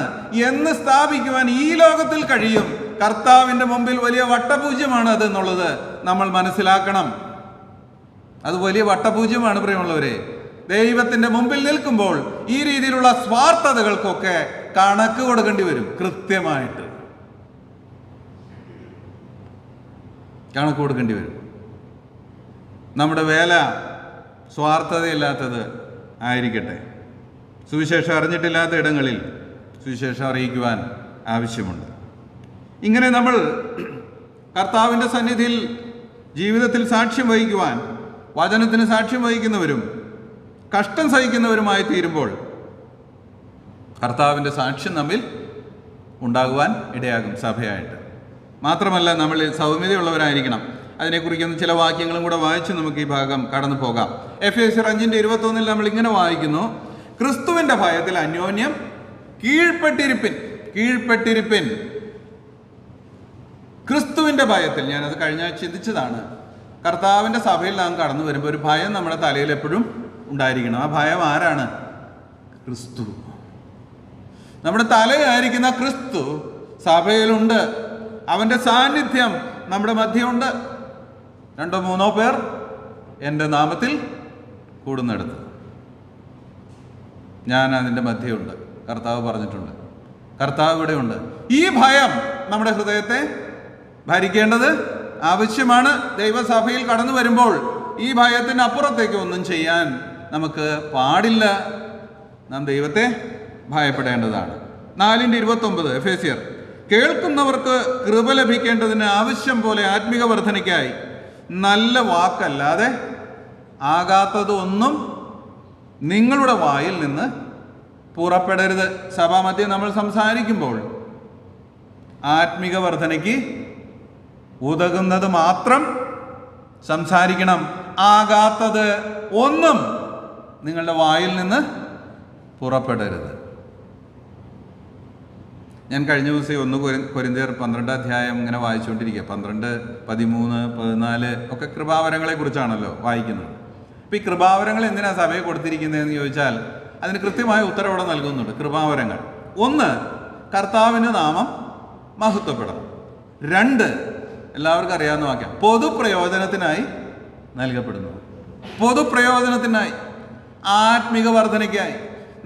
എന്ന് സ്ഥാപിക്കുവാൻ ഈ ലോകത്തിൽ കഴിയും. കർത്താവിൻ്റെ മുമ്പിൽ വലിയ വട്ടപൂജ്യമാണ് അത് എന്നുള്ളത് നമ്മൾ മനസ്സിലാക്കണം. അത് വലിയ വട്ടപൂജ്യമാണ് പ്രിയമുള്ളവരെ. ദൈവത്തിൻ്റെ മുമ്പിൽ നിൽക്കുമ്പോൾ ഈ രീതിയിലുള്ള സ്വാർത്ഥതകൾക്കൊക്കെ കണക്ക് കൊടുക്കേണ്ടി വരും. കൃത്യമായിട്ട് കണക്ക് കൊടുക്കേണ്ടി വരും. നമ്മുടെ വേല സ്വാർത്ഥതയില്ലാത്തത് ആയിരിക്കട്ടെ. സുവിശേഷം അറിഞ്ഞിട്ടില്ലാത്ത ഇടങ്ങളിൽ സുവിശേഷം അറിയിക്കുവാൻ ആവശ്യമുണ്ട്. ഇങ്ങനെ നമ്മൾ കർത്താവിൻ്റെ സന്നിധിയിൽ ജീവിതത്തിൽ സാക്ഷ്യം വഹിക്കുവാൻ, വചനത്തിന് സാക്ഷ്യം വഹിക്കുന്നവരും കഷ്ടം സഹിക്കുന്നവരുമായി തീരുമ്പോൾ കർത്താവിൻ്റെ സാക്ഷ്യം നമ്മിൽ ഉണ്ടാകുവാൻ ഇടയാകും സഭയായിട്ട്. മാത്രമല്ല, നമ്മളിൽ സൗമ്യതയുള്ളവരായിരിക്കണം. അതിനെക്കുറിക്കുന്ന ചില വാക്യങ്ങളും കൂടെ വായിച്ച് നമുക്ക് ഈ ഭാഗം കടന്നു പോകാം. എഫേസ്യർ 5:21 നമ്മൾ ഇങ്ങനെ വായിക്കുന്നു: ക്രിസ്തുവിൻ്റെ ഭയത്തിൽ അന്യോന്യം കീഴ്പ്പെട്ടിരിപ്പിൻ. ക്രിസ്തുവിൻ്റെ ഭയത്തിൽ. ഞാനത് കഴിഞ്ഞ ചിന്തിച്ചതാണ്. കർത്താവിൻ്റെ സഭയിൽ നാം കടന്നു വരുമ്പോൾ ഒരു ഭയം നമ്മുടെ തലയിൽ എപ്പോഴും ഉണ്ടായിരിക്കണം. ആ ഭയം ആരാണ്? ക്രിസ്തു. നമ്മുടെ തലയായിരിക്കുന്ന ക്രിസ്തു സഭയിലുണ്ട്. അവൻ്റെ സാന്നിധ്യം നമ്മുടെ മധ്യമുണ്ട്. 2-3 പേർ എൻ്റെ നാമത്തിൽ കൂടുന്നിടത്ത് ഞാൻ അതിൻ്റെ മധ്യമുണ്ട്. കർത്താവ് പറഞ്ഞിട്ടുണ്ട്. കർത്താവ് ഇവിടെ ഉണ്ട്. ഈ ഭയം നമ്മുടെ ഹൃദയത്തെ ഭരിക്കേണ്ടത് ആവശ്യമാണ്. ദൈവസഭയിൽ കടന്നു വരുമ്പോൾ ഈ ഭയത്തിന് അപ്പുറത്തേക്ക് ഒന്നും ചെയ്യാൻ നമുക്ക് പാടില്ല. നാം ദൈവത്തെ ഭയപ്പെടേണ്ടതാണ്. 4:29 എഫേസ്യർ: കേൾക്കുന്നവർക്ക് കൃപ ലഭിക്കേണ്ടതിന് ആവശ്യം പോലെ ആത്മിക വർധനയ്ക്കായി നല്ല വാക്കല്ലാതെ ആകാത്തതൊന്നും നിങ്ങളുടെ വായിൽ നിന്ന് പുറപ്പെടരുത്. സഭാമധ്യം നമ്മൾ സംസാരിക്കുമ്പോൾ ആത്മിക വർധനയ്ക്ക് ഉതകുന്നത് മാത്രം സംസാരിക്കണം. ആകാത്തത് ഒന്നും നിങ്ങളുടെ വായിൽ നിന്ന് പുറപ്പെടരുത്. ഞാൻ കഴിഞ്ഞ ദിവസം 1 കൊരിന്ത്യർ 12 അധ്യായം ഇങ്ങനെ വായിച്ചുകൊണ്ടിരിക്കുക. 12, 13, 14 ഒക്കെ കൃപാവരങ്ങളെ കുറിച്ചാണല്ലോ വായിക്കുന്നത്. അപ്പം ഈ കൃപാവരങ്ങൾ എന്തിനാണ് സഭയെ കൊടുത്തിരിക്കുന്നതെന്ന് ചോദിച്ചാൽ അതിന് കൃത്യമായ ഉത്തരം ഇവിടെ നൽകുന്നുണ്ട്. കൃപാവരങ്ങൾ: 1, കർത്താവിൻ്റെ നാമം മഹത്വപ്പെടണം. 2, എല്ലാവർക്കും അറിയാവുന്ന വാക്യം, പൊതുപ്രയോജനത്തിനായി നൽകപ്പെടുന്നു. പൊതുപ്രയോജനത്തിനായി, ആത്മിക വർധനയ്ക്കായി.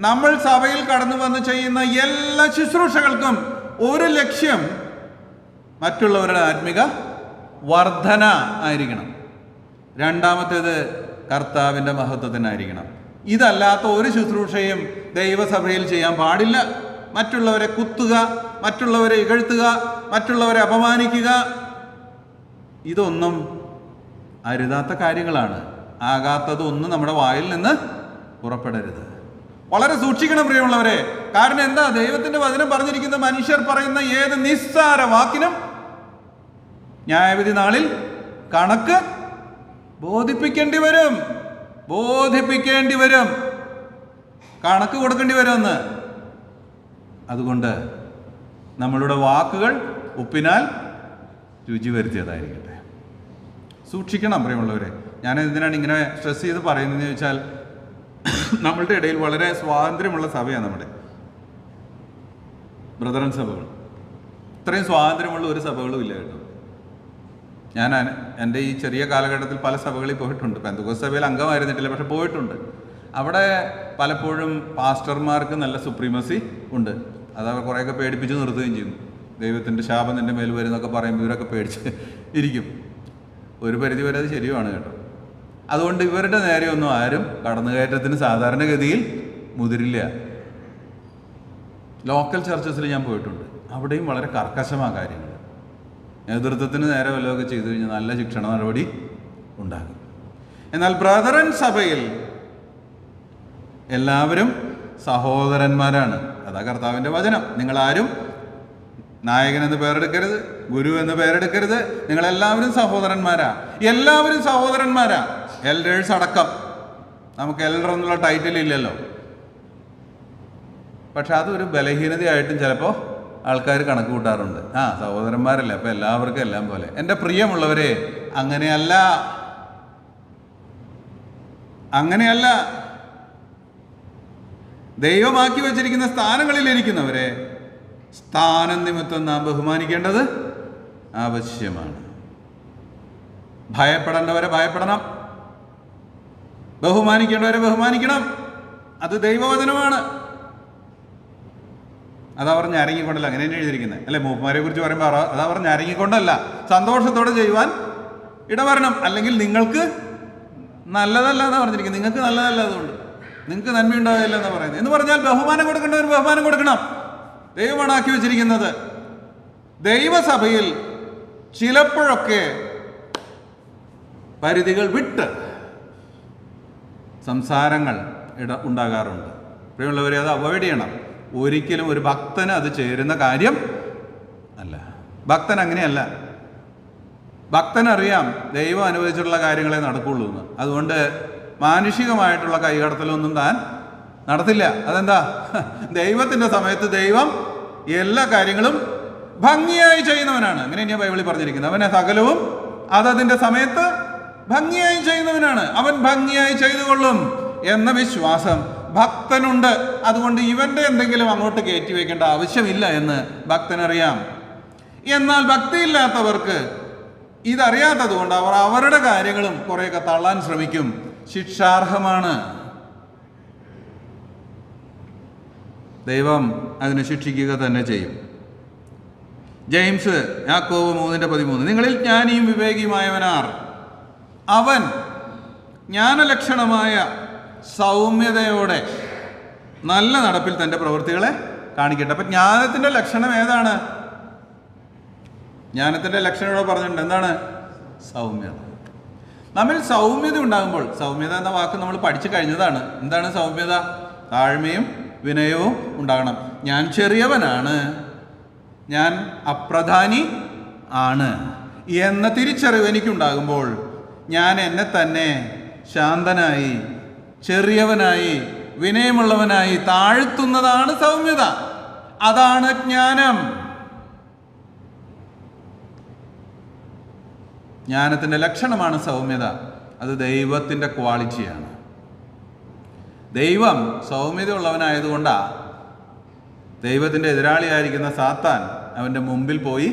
നമ്മൾ സഭയിൽ കടന്നു വന്ന് ചെയ്യുന്ന എല്ലാ ശുശ്രൂഷകൾക്കും ഒരു ലക്ഷ്യം: മറ്റുള്ളവരുടെ ആത്മിക വർധന ആയിരിക്കണം. രണ്ടാമത്തേത് കർത്താവിൻ്റെ മഹത്വത്തിനായിരിക്കണം. ഇതല്ലാത്ത ഒരു ശുശ്രൂഷയും ദൈവസഭയിൽ ചെയ്യാൻ പാടില്ല. മറ്റുള്ളവരെ കുത്തുക, മറ്റുള്ളവരെ ഇകഴ്ത്തുക, മറ്റുള്ളവരെ അപമാനിക്കുക, ഇതൊന്നും അരുതാത്ത കാര്യങ്ങളാണ്. ആകാത്തതൊന്നും നമ്മുടെ വായിൽ നിന്ന് പുറപ്പെടരുത്. വളരെ സൂക്ഷിക്കണം പ്രിയമുള്ളവരെ. കാരണം എന്താ? ദൈവത്തിൻ്റെ വചനം പറഞ്ഞിരിക്കുന്ന മനുഷ്യർ പറയുന്ന ഏത് നിസ്സാര വാക്കിനും ന്യായവിധി നാളിൽ കണക്ക് ബോധിപ്പിക്കേണ്ടി വരും. കണക്ക് കൊടുക്കേണ്ടി വരുമെന്ന്. അതുകൊണ്ട് നമ്മളുടെ വാക്കുകൾ ഉപ്പിനാൽ രുചി വരുത്തിയതായിരിക്കട്ടെ. സൂക്ഷിക്കണം പ്രിയമുള്ളവരെ. ഞാൻ എന്തിനാണ് ഇങ്ങനെ സ്ട്രെസ് ചെയ്ത് പറയുന്നതെന്ന് ചോദിച്ചാൽ, നമ്മളുടെ ഇടയിൽ വളരെ സ്വാതന്ത്ര്യമുള്ള സഭയാണ് നമ്മുടെ ബ്രദറൻ സഭകൾ. ഇത്രയും സ്വാതന്ത്ര്യമുള്ള ഒരു സഭകളും ഇല്ല കേട്ടോ. ഞാൻ എൻ്റെ ഈ ചെറിയ കാലഘട്ടത്തിൽ പല സഭകളിൽ പോയിട്ടുണ്ട്. പെന്തക്കോസ്ത് സഭയിൽ അംഗമായിരുന്നിട്ടില്ല, പക്ഷെ പോയിട്ടുണ്ട്. അവിടെ പലപ്പോഴും പാസ്റ്റർമാർക്ക് നല്ല സുപ്രീമസി ഉണ്ട്. അത് അവർ കുറേയൊക്കെ പേടിപ്പിച്ച് നിർത്തുകയും ചെയ്യും. ദൈവത്തിൻ്റെ ശാപം നിൻ്റെ മേൽ വരുന്നൊക്കെ പറയുമ്പോൾ ഇവരൊക്കെ പേടിച്ച് ഇരിക്കും. ഒരു പരിധി വരെ അത് ശരിയുമാണ് കേട്ടോ. അതുകൊണ്ട് ഇവരുടെ നേരെയൊന്നും ആരും കടന്നുകയറ്റത്തിന് സാധാരണഗതിയിൽ മുതിരില്ല. ലോക്കൽ ചർച്ചസിൽ ഞാൻ പോയിട്ടുണ്ട്. അവിടെയും വളരെ കർക്കശമായ കാര്യങ്ങൾ. നേതൃത്വത്തിന് നേരെ വല്ലതൊക്കെ ചെയ്തു കഴിഞ്ഞാൽ നല്ല ശിക്ഷണ നടപടി ഉണ്ടാകും. എന്നാൽ ബ്രദറൻ സഭയിൽ എല്ലാവരും സഹോദരന്മാരാണ്. അതാ കർത്താവിൻ്റെ വചനം. നിങ്ങളാരും നായകനെന്ന് പേരെടുക്കരുത്, ഗുരു എന്ന് പേരെടുക്കരുത്, നിങ്ങളെല്ലാവരും സഹോദരന്മാരാ. എല്ലാവരും സഹോദരന്മാരാ, എൽഡേഴ്സ് അടക്കം. നമുക്ക് എൽഡർ എന്നുള്ള ടൈറ്റിൽ ഇല്ലല്ലോ. പക്ഷെ അതൊരു ബലഹീനതയായിട്ടും ചിലപ്പോൾ ആൾക്കാർ കണക്ക് കൂട്ടാറുണ്ട്. സഹോദരന്മാരല്ലേ, അപ്പം എല്ലാവർക്കും എല്ലാം പോലെ. എൻ്റെ പ്രിയമുള്ളവരെ, അങ്ങനെയല്ല. ദൈവമാക്കി വച്ചിരിക്കുന്ന സ്ഥാനങ്ങളിലിരിക്കുന്നവരെ സ്ഥാനം നിമിത്തം നാം ബഹുമാനിക്കേണ്ടത് ആവശ്യമാണ്. ഭയപ്പെടേണ്ടവരെ ഭയപ്പെടണം, ബഹുമാനിക്കേണ്ടവരെ ബഹുമാനിക്കണം. അത് ദൈവവചനമാണ്. അതാ പറഞ്ഞ് അരങ്ങിക്കൊണ്ടല്ല, അങ്ങനെയാണ് എഴുതിയിരിക്കുന്നത് അല്ലെ. മൂപ്പന്മാരെ കുറിച്ച് പറയുമ്പോൾ അതാ പറഞ്ഞ് അരങ്ങിക്കൊണ്ടല്ല, സന്തോഷത്തോടെ ചെയ്യുവാൻ ഇടവരണം. അല്ലെങ്കിൽ നിങ്ങൾക്ക് നല്ലതല്ല എന്നാ പറഞ്ഞിരിക്കുന്നത്. നിങ്ങൾക്ക് നല്ലതല്ല, അതുകൊണ്ട് നിങ്ങൾക്ക് നന്മ ഉണ്ടാവില്ല എന്നാ പറയുന്നത്. എന്ന് പറഞ്ഞാൽ ബഹുമാനം കൊടുക്കേണ്ടവർ ബഹുമാനം കൊടുക്കണം. ദൈവമാണ് ആക്കി വെച്ചിരിക്കുന്നത്. ദൈവസഭയിൽ ചിലപ്പോഴൊക്കെ പരിധികൾ വിട്ട് സംസാരങ്ങൾ ഉണ്ടാകാറുണ്ട്. പ്രിയമുള്ളവരെ, അത് അവോയ്ഡ് ചെയ്യണം. ഒരിക്കലും ഒരു ഭക്തന് അത് ചേരുന്ന കാര്യം അല്ല. ഭക്തൻ അങ്ങനെയല്ല. ഭക്തനറിയാം ദൈവം അനുവദിച്ചിട്ടുള്ള കാര്യങ്ങളെ നടക്കുള്ളൂ എന്ന്. അതുകൊണ്ട് മാനുഷികമായിട്ടുള്ള കൈകടത്തലൊന്നും താൻ നടത്തില്ല. അതെന്താ? ദൈവത്തിൻ്റെ സമയത്ത് ദൈവം എല്ലാ കാര്യങ്ങളും ഭംഗിയായി ചെയ്യുന്നവനാണ്. അങ്ങനെ ഞാൻ ബൈബിളിൽ പറഞ്ഞിരിക്കുന്നത്. അവനെ സകലവും അതതിൻ്റെ സമയത്ത് ഭംഗിയായി ചെയ്യുന്നവനാണ്. അവൻ ഭംഗിയായി ചെയ്തുകൊള്ളും എന്ന വിശ്വാസം ഭക്തനുണ്ട്. അതുകൊണ്ട് ഇവൻ്റെ എന്തെങ്കിലും അങ്ങോട്ട് കയറ്റി വയ്ക്കേണ്ട ആവശ്യമില്ല എന്ന് ഭക്തനറിയാം. എന്നാൽ ഭക്തിയില്ലാത്തവർക്ക് ഇതറിയാത്തത് കൊണ്ട് അവർ അവരുടെ കാര്യങ്ങളും കുറേയൊക്കെ തള്ളാൻ ശ്രമിക്കും. ശിക്ഷാർഹമാണ്. ദൈവം അതിനെ ശിക്ഷിക്കുക തന്നെ ചെയ്യും. ജെയിംസ് യാക്കോബ് 3:13, നിങ്ങളിൽ ജ്ഞാനിയും വിവേകിയുമായവനാർ, അവൻ ജ്ഞാനലക്ഷണമായ സൗമ്യതയോടെ നല്ല നടപ്പിൽ തൻ്റെ പ്രവൃത്തികളെ കാണിക്കട്ടെ. അപ്പം ജ്ഞാനത്തിൻ്റെ ലക്ഷണം ഏതാണ്? ജ്ഞാനത്തിൻ്റെ ലക്ഷണം ഇവിടെ പറഞ്ഞിട്ടുണ്ട്. എന്താണ്? സൗമ്യത. നമ്മിൽ സൗമ്യത ഉണ്ടാകുമ്പോൾ, സൗമ്യത എന്ന വാക്ക് നമ്മൾ പഠിച്ചു കഴിഞ്ഞതാണ്. എന്താണ് സൗമ്യത? താഴ്മയും വിനയവും ഉണ്ടാകണം. ഞാൻ ചെറിയവനാണ്, ഞാൻ അപ്രധാനി ആണ് എന്ന തിരിച്ചറിവ് എനിക്കുണ്ടാകുമ്പോൾ ഞാൻ എന്നെ തന്നെ ശാന്തനായി, ചെറിയവനായി, വിനയമുള്ളവനായി താഴ്ത്തുന്നതാണ് സൗമ്യത. അതാണ് ജ്ഞാനം. ജ്ഞാനത്തിൻ്റെ ലക്ഷണമാണ് സൗമ്യത. അത് ദൈവത്തിൻ്റെ ക്വാളിറ്റിയാണ്. ദൈവം സൗമ്യത ഉള്ളവനായതുകൊണ്ടാണ് ദൈവത്തിൻ്റെ എതിരാളിയായിരിക്കുന്ന സാത്താൻ അവൻ്റെ മുമ്പിൽ പോയി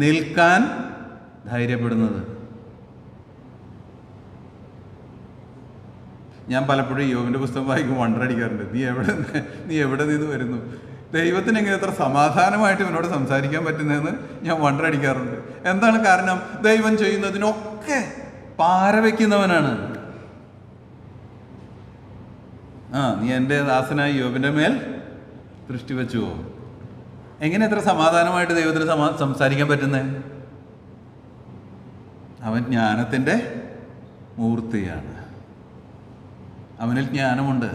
നിൽക്കാൻ ധൈര്യപ്പെടുന്നത്. ഞാൻ പലപ്പോഴും യോബിൻ്റെ പുസ്തകം വായിക്കും വണ്ടടിക്കാറുണ്ട്. നീ എവിടെ നിന്ന് വരുന്നു? ദൈവത്തിന് എങ്ങനെ എത്ര സമാധാനമായിട്ട് ഇവനോട് സംസാരിക്കാൻ പറ്റുന്നതെന്ന് ഞാൻ വണ്ടടിക്കാറുണ്ട്. എന്താണ് കാരണം? ദൈവം ചെയ്യുന്നതിനൊക്കെ പാരവയ്ക്കുന്നവനാണ്. നീ എൻ്റെ ദാസനായ യോബിൻ്റെ മേൽ ദൃഷ്ടി വെച്ചുവോ? എങ്ങനെ എത്ര സമാധാനമായിട്ട് ദൈവത്തിന് സംസാരിക്കാൻ പറ്റുന്നത്? അവൻ ജ്ഞാനത്തിൻ്റെ മൂർത്തിയാണ്. അവനിൽ ജ്ഞാനമുണ്ട്.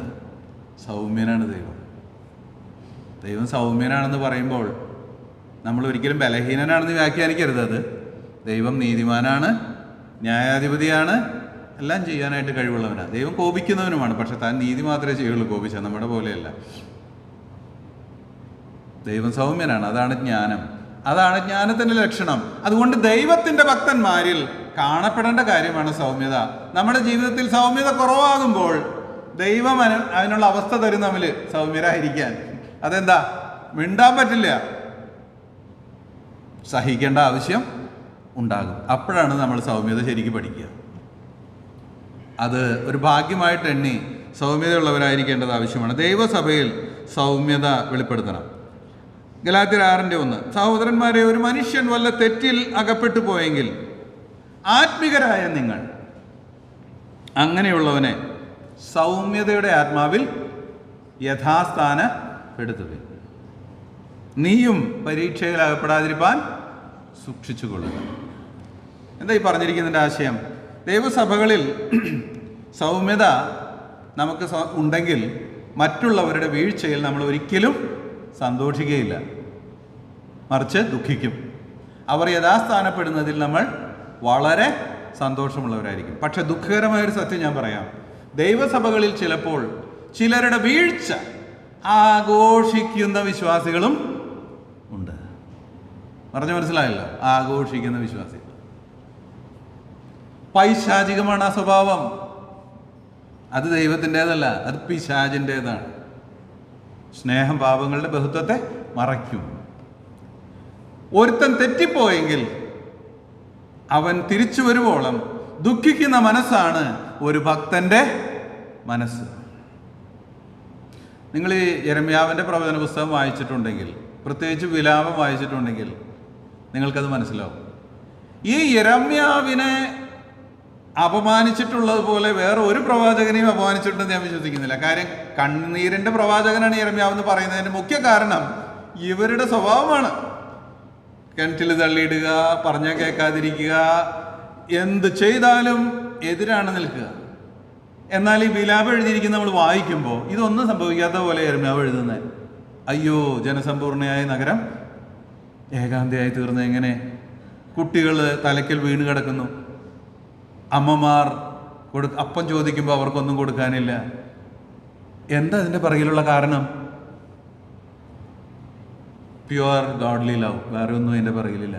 സൗമ്യനാണ് ദൈവം. ദൈവം സൗമ്യനാണെന്ന് പറയുമ്പോൾ നമ്മൾ ഒരിക്കലും ബലഹീനനാണെന്ന് വ്യാഖ്യാനിക്കരുത്. അത് ദൈവം നീതിമാനാണ്, ന്യായാധിപതിയാണ്, എല്ലാം ചെയ്യാനായിട്ട് കഴിവുള്ളവനാണ്. ദൈവം കോപിക്കുന്നവനുമാണ്. പക്ഷെ താൻ നീതി മാത്രമേ ചെയ്യുള്ളൂ. കോപിച്ചാൽ നമ്മുടെ പോലെയല്ല. ദൈവം സൗമ്യനാണ്. അതാണ് ജ്ഞാനം. അതാണ് ജ്ഞാനത്തിൻ്റെ ലക്ഷണം. അതുകൊണ്ട് ദൈവത്തിൻ്റെ ഭക്തന്മാരിൽ കാണപ്പെടേണ്ട കാര്യമാണ് സൗമ്യത. നമ്മുടെ ജീവിതത്തിൽ സൗമ്യത കുറവാകുമ്പോൾ ദൈവം അതിനുള്ള അവസ്ഥ തരും തമ്മിൽ സൗമ്യരായിരിക്കാൻ. അതെന്താ? മിണ്ടാൻ പറ്റില്ല, സഹിക്കേണ്ട ആവശ്യം ഉണ്ടാകും. അപ്പോഴാണ് നമ്മൾ സൗമ്യത ശരിക്കും പഠിക്കുക. അത് ഒരു ഭാഗ്യമായിട്ട് എണ്ണി സൗമ്യതയുള്ളവരായിരിക്കേണ്ടത് ആവശ്യമാണ്. ദൈവസഭയിൽ സൗമ്യത വെളിപ്പെടുത്തണം. ഗലാത്യർ 6:1 സഹോദരന്മാരെ, ഒരു മനുഷ്യൻ വല്ല തെറ്റിൽ അകപ്പെട്ടു പോയെങ്കിൽ ആത്മികരായ നിങ്ങൾ അങ്ങനെയുള്ളവനെ സൗമ്യതയുടെ ആത്മാവിൽ യഥാസ്ഥാനപ്പെടുത്തുവിൻ. നീയും പരീക്ഷയിൽ അകപ്പെടാതിരിപ്പാൻ സൂക്ഷിച്ചുകൊള്ളുക. എന്താ ഈ പറഞ്ഞിരിക്കുന്നതിൻ്റെ ആശയം? ദൈവസഭകളിൽ സൗമ്യത നമുക്ക് ഉണ്ടെങ്കിൽ മറ്റുള്ളവരുടെ വീഴ്ചയിൽ നമ്മൾ ഒരിക്കലും സന്തോഷിക്കുകയില്ല, മറിച്ച് ദുഃഖിക്കും. അവർ യഥാസ്ഥാനപ്പെടുന്നതിൽ നമ്മൾ വളരെ സന്തോഷമുള്ളവരായിരിക്കും. പക്ഷെ ദുഃഖകരമായൊരു സത്യം ഞാൻ പറയാം. ദൈവസഭകളിൽ ചിലപ്പോൾ ചിലരുടെ വീഴ്ച ആഘോഷിക്കുന്ന വിശ്വാസികളും ഉണ്ട്. പറഞ്ഞു മനസ്സിലായല്ലോ? ആഘോഷിക്കുന്ന വിശ്വാസികൾ. പൈശാചികമാണ് ആ സ്വഭാവം. അത് ദൈവത്തിൻ്റെതല്ല, അത് പിശാചിൻ്റെതാണ്. സ്നേഹം പാപങ്ങളുടെ ബഹുത്വത്തെ മറയ്ക്കും. ഒരുത്തൻ തെറ്റിപ്പോയെങ്കിൽ അവൻ തിരിച്ചു വരുവോളം ദുഃഖിക്കുന്ന മനസ്സാണ് ഒരു ഭക്തന്റെ മനസ്സ്. നിങ്ങൾ ഈ യെരമ്യാവിൻ്റെ പ്രവചന പുസ്തകം വായിച്ചിട്ടുണ്ടെങ്കിൽ, പ്രത്യേകിച്ച് വിലാപം വായിച്ചിട്ടുണ്ടെങ്കിൽ നിങ്ങൾക്കത് മനസ്സിലാവും. ഈ യെരമ്യാവിനെ അപമാനിച്ചിട്ടുള്ളതുപോലെ വേറെ ഒരു പ്രവാചകനെയും അപമാനിച്ചിട്ടുണ്ടെന്ന് ഞാൻ വിശ്വസിക്കുന്നില്ല. കാര്യം കണ്ണീരിൻ്റെ പ്രവാചകനാണ് യെരമ്യാവെന്ന് പറയുന്നതിൻ്റെ മുഖ്യ കാരണം ഇവരുടെ സ്വഭാവമാണ്. കിണറ്റിൽ തള്ളിയിടുക, പറഞ്ഞാൽ കേൾക്കാതിരിക്കുക, എന്ത് ചെയ്താലും എതിരാണ് നിൽക്കുക. എന്നാൽ ഈ വിലാപം എഴുതിയിരിക്കുന്ന നമ്മൾ വായിക്കുമ്പോൾ ഇതൊന്നും സംഭവിക്കാത്ത പോലെ യെരമ്യാവ് എഴുതുന്നത്. അയ്യോ, ജനസമ്പൂർണയായ നഗരം ഏകാന്തയായി തീർന്ന് എങ്ങനെ? കുട്ടികൾ തലയ്ക്കൽ വീണ് കിടക്കുന്നു. അമ്മമാർ അപ്പം ചോദിക്കുമ്പോൾ അവർക്കൊന്നും കൊടുക്കാനില്ല. എന്താ അതിൻ്റെ പിറകിലുള്ള കാരണം? Pure godly love. വേറെ ഒന്നും അതിൻ്റെ പിറകിലില്ല.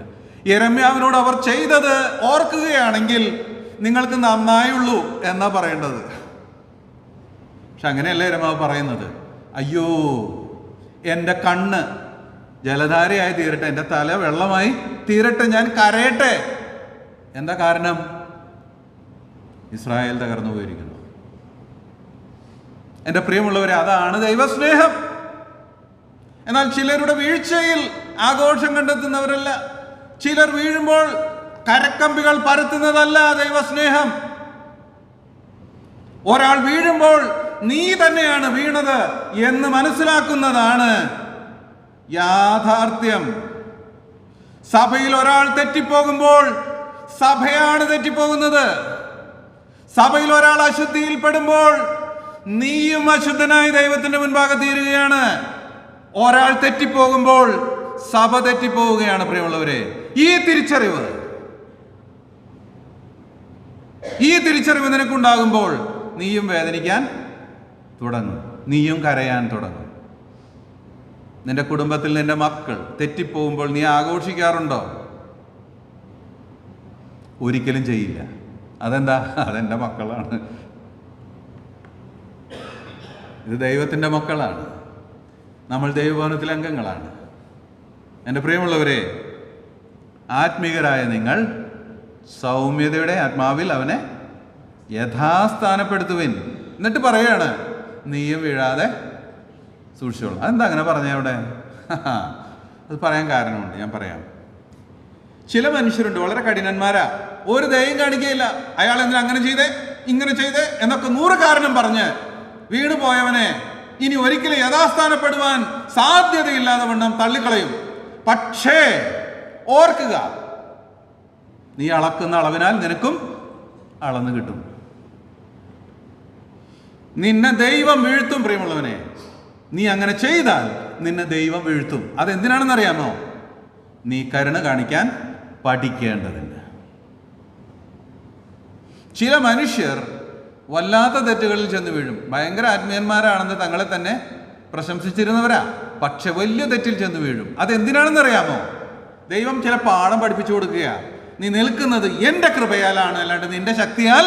യെരമ്യാവിനോട് അവർ ചെയ്തത് ഓർക്കുകയാണെങ്കിൽ നിങ്ങൾക്ക് നന്നായുള്ളൂ എന്നാ പറയേണ്ടത്. പക്ഷെ അങ്ങനെയല്ല യെരമ്യാവ് പറയുന്നത്. അയ്യോ, എൻ്റെ കണ്ണ് ജലധാരയായി തീരട്ടെ, എൻ്റെ തല വെള്ളമായി തീരട്ടെ, ഞാൻ കരയട്ടെ. എന്താ കാരണം? ഇസ്രായേൽ തകർന്നു പോയിരിക്കുന്നു. എൻ്റെ പ്രിയമുള്ളവരെ, അതാണ് ദൈവസ്നേഹം. എന്നാൽ ചിലരുടെ വീഴ്ചയിൽ ആഘോഷം കണ്ടെത്തുന്നവരല്ല. ചിലർ വീഴുമ്പോൾ കരക്കമ്പികൾ പരത്തുന്നതല്ല ദൈവസ്നേഹം. ഒരാൾ വീഴുമ്പോൾ നീ തന്നെയാണ് വീണത് എന്ന് മനസ്സിലാക്കുന്നതാണ് യാഥാർത്ഥ്യം. സഭയിൽ ഒരാൾ തെറ്റിപ്പോകുമ്പോൾ സഭയാണ് തെറ്റിപ്പോകുന്നത്. സഭയിൽ ഒരാൾ അശുദ്ധിയിൽപ്പെടുമ്പോൾ നീയും അശുദ്ധനായി ദൈവത്തിന്റെ മുൻപാകെ തീരുകയാണ്. ഒരാൾ തെറ്റിപ്പോകുമ്പോൾ സഭ തെറ്റിപ്പോവുകയാണ്. പ്രിയമുള്ളവരെ, ഈ തിരിച്ചറിവ് നിനക്കുണ്ടാകുമ്പോൾ നീയും വേദനിക്കാൻ തുടങ്ങും, നീയും കരയാൻ തുടങ്ങും. നിന്റെ കുടുംബത്തിൽ നിന്റെ മക്കൾ തെറ്റിപ്പോകുമ്പോൾ നീ ആഘോഷിക്കാറുണ്ടോ? ഒരിക്കലും ചെയ്യില്ല. അതെന്താ? അതെൻ്റെ മക്കളാണ്, ഇത് ദൈവത്തിൻ്റെ മക്കളാണ്, നമ്മൾ ദൈവഭവനത്തിലെ അംഗങ്ങളാണ്. എൻ്റെ പ്രിയമുള്ളവരെ, ആത്മീകരായ നിങ്ങൾ സൗമ്യതയുടെ ആത്മാവിൽ അവനെ യഥാസ്ഥാനപ്പെടുത്തുവിൻ. എന്നിട്ട് പറയാണ്, നീയും വീഴാതെ സൂക്ഷിച്ചോളൂ. അതെന്താ അങ്ങനെ പറഞ്ഞ അവിടെ? അത് പറയാൻ കാരണമുണ്ട്, ഞാൻ പറയാം. ചില മനുഷ്യരുണ്ട് വളരെ കഠിനന്മാരാ, ഒരു ദയം കാണിക്കുകയില്ല. അയാൾ എന്തിനാ അങ്ങനെ ചെയ്തേ ഇങ്ങനെ ചെയ്തേ എന്നൊക്കെ 100 കാരണം പറഞ്ഞ് വീണ് പോയവനെ ഇനി ഒരിക്കലും യഥാസ്ഥാനപ്പെടുവാൻ സാധ്യതയില്ലാതെ വണ്ണം തള്ളിക്കളയും. പക്ഷേ ഓർക്കുക, നീ അളക്കുന്ന അളവിനാൽ നിനക്കും അളന്ന് കിട്ടും. നിന്നെ ദൈവം വീഴ്ത്തും. പ്രിയമുള്ളവനെ, നീ അങ്ങനെ ചെയ്താൽ നിന്നെ ദൈവം വീഴ്ത്തും. അതെന്തിനാണെന്നറിയാമോ? നീ കരുണ കാണിക്കാൻ പഠിക്കേണ്ടതിന്. ചില മനുഷ്യർ വല്ലാത്ത തെറ്റുകളിൽ ചെന്ന് വീഴും. ഭയങ്കര ആത്മീയന്മാരാണെന്ന് തങ്ങളെ തന്നെ പ്രശംസിച്ചിരുന്നവരാ, പക്ഷെ വലിയ തെറ്റിൽ ചെന്ന് വീഴും. അതെന്തിനാണെന്നറിയാമോ? ദൈവം ചില പാഠം പഠിപ്പിച്ചു കൊടുക്കുക. നീ നിൽക്കുന്നത് എൻ്റെ കൃപയാലാണ്, അല്ലാണ്ട് നിന്റെ ശക്തിയാൽ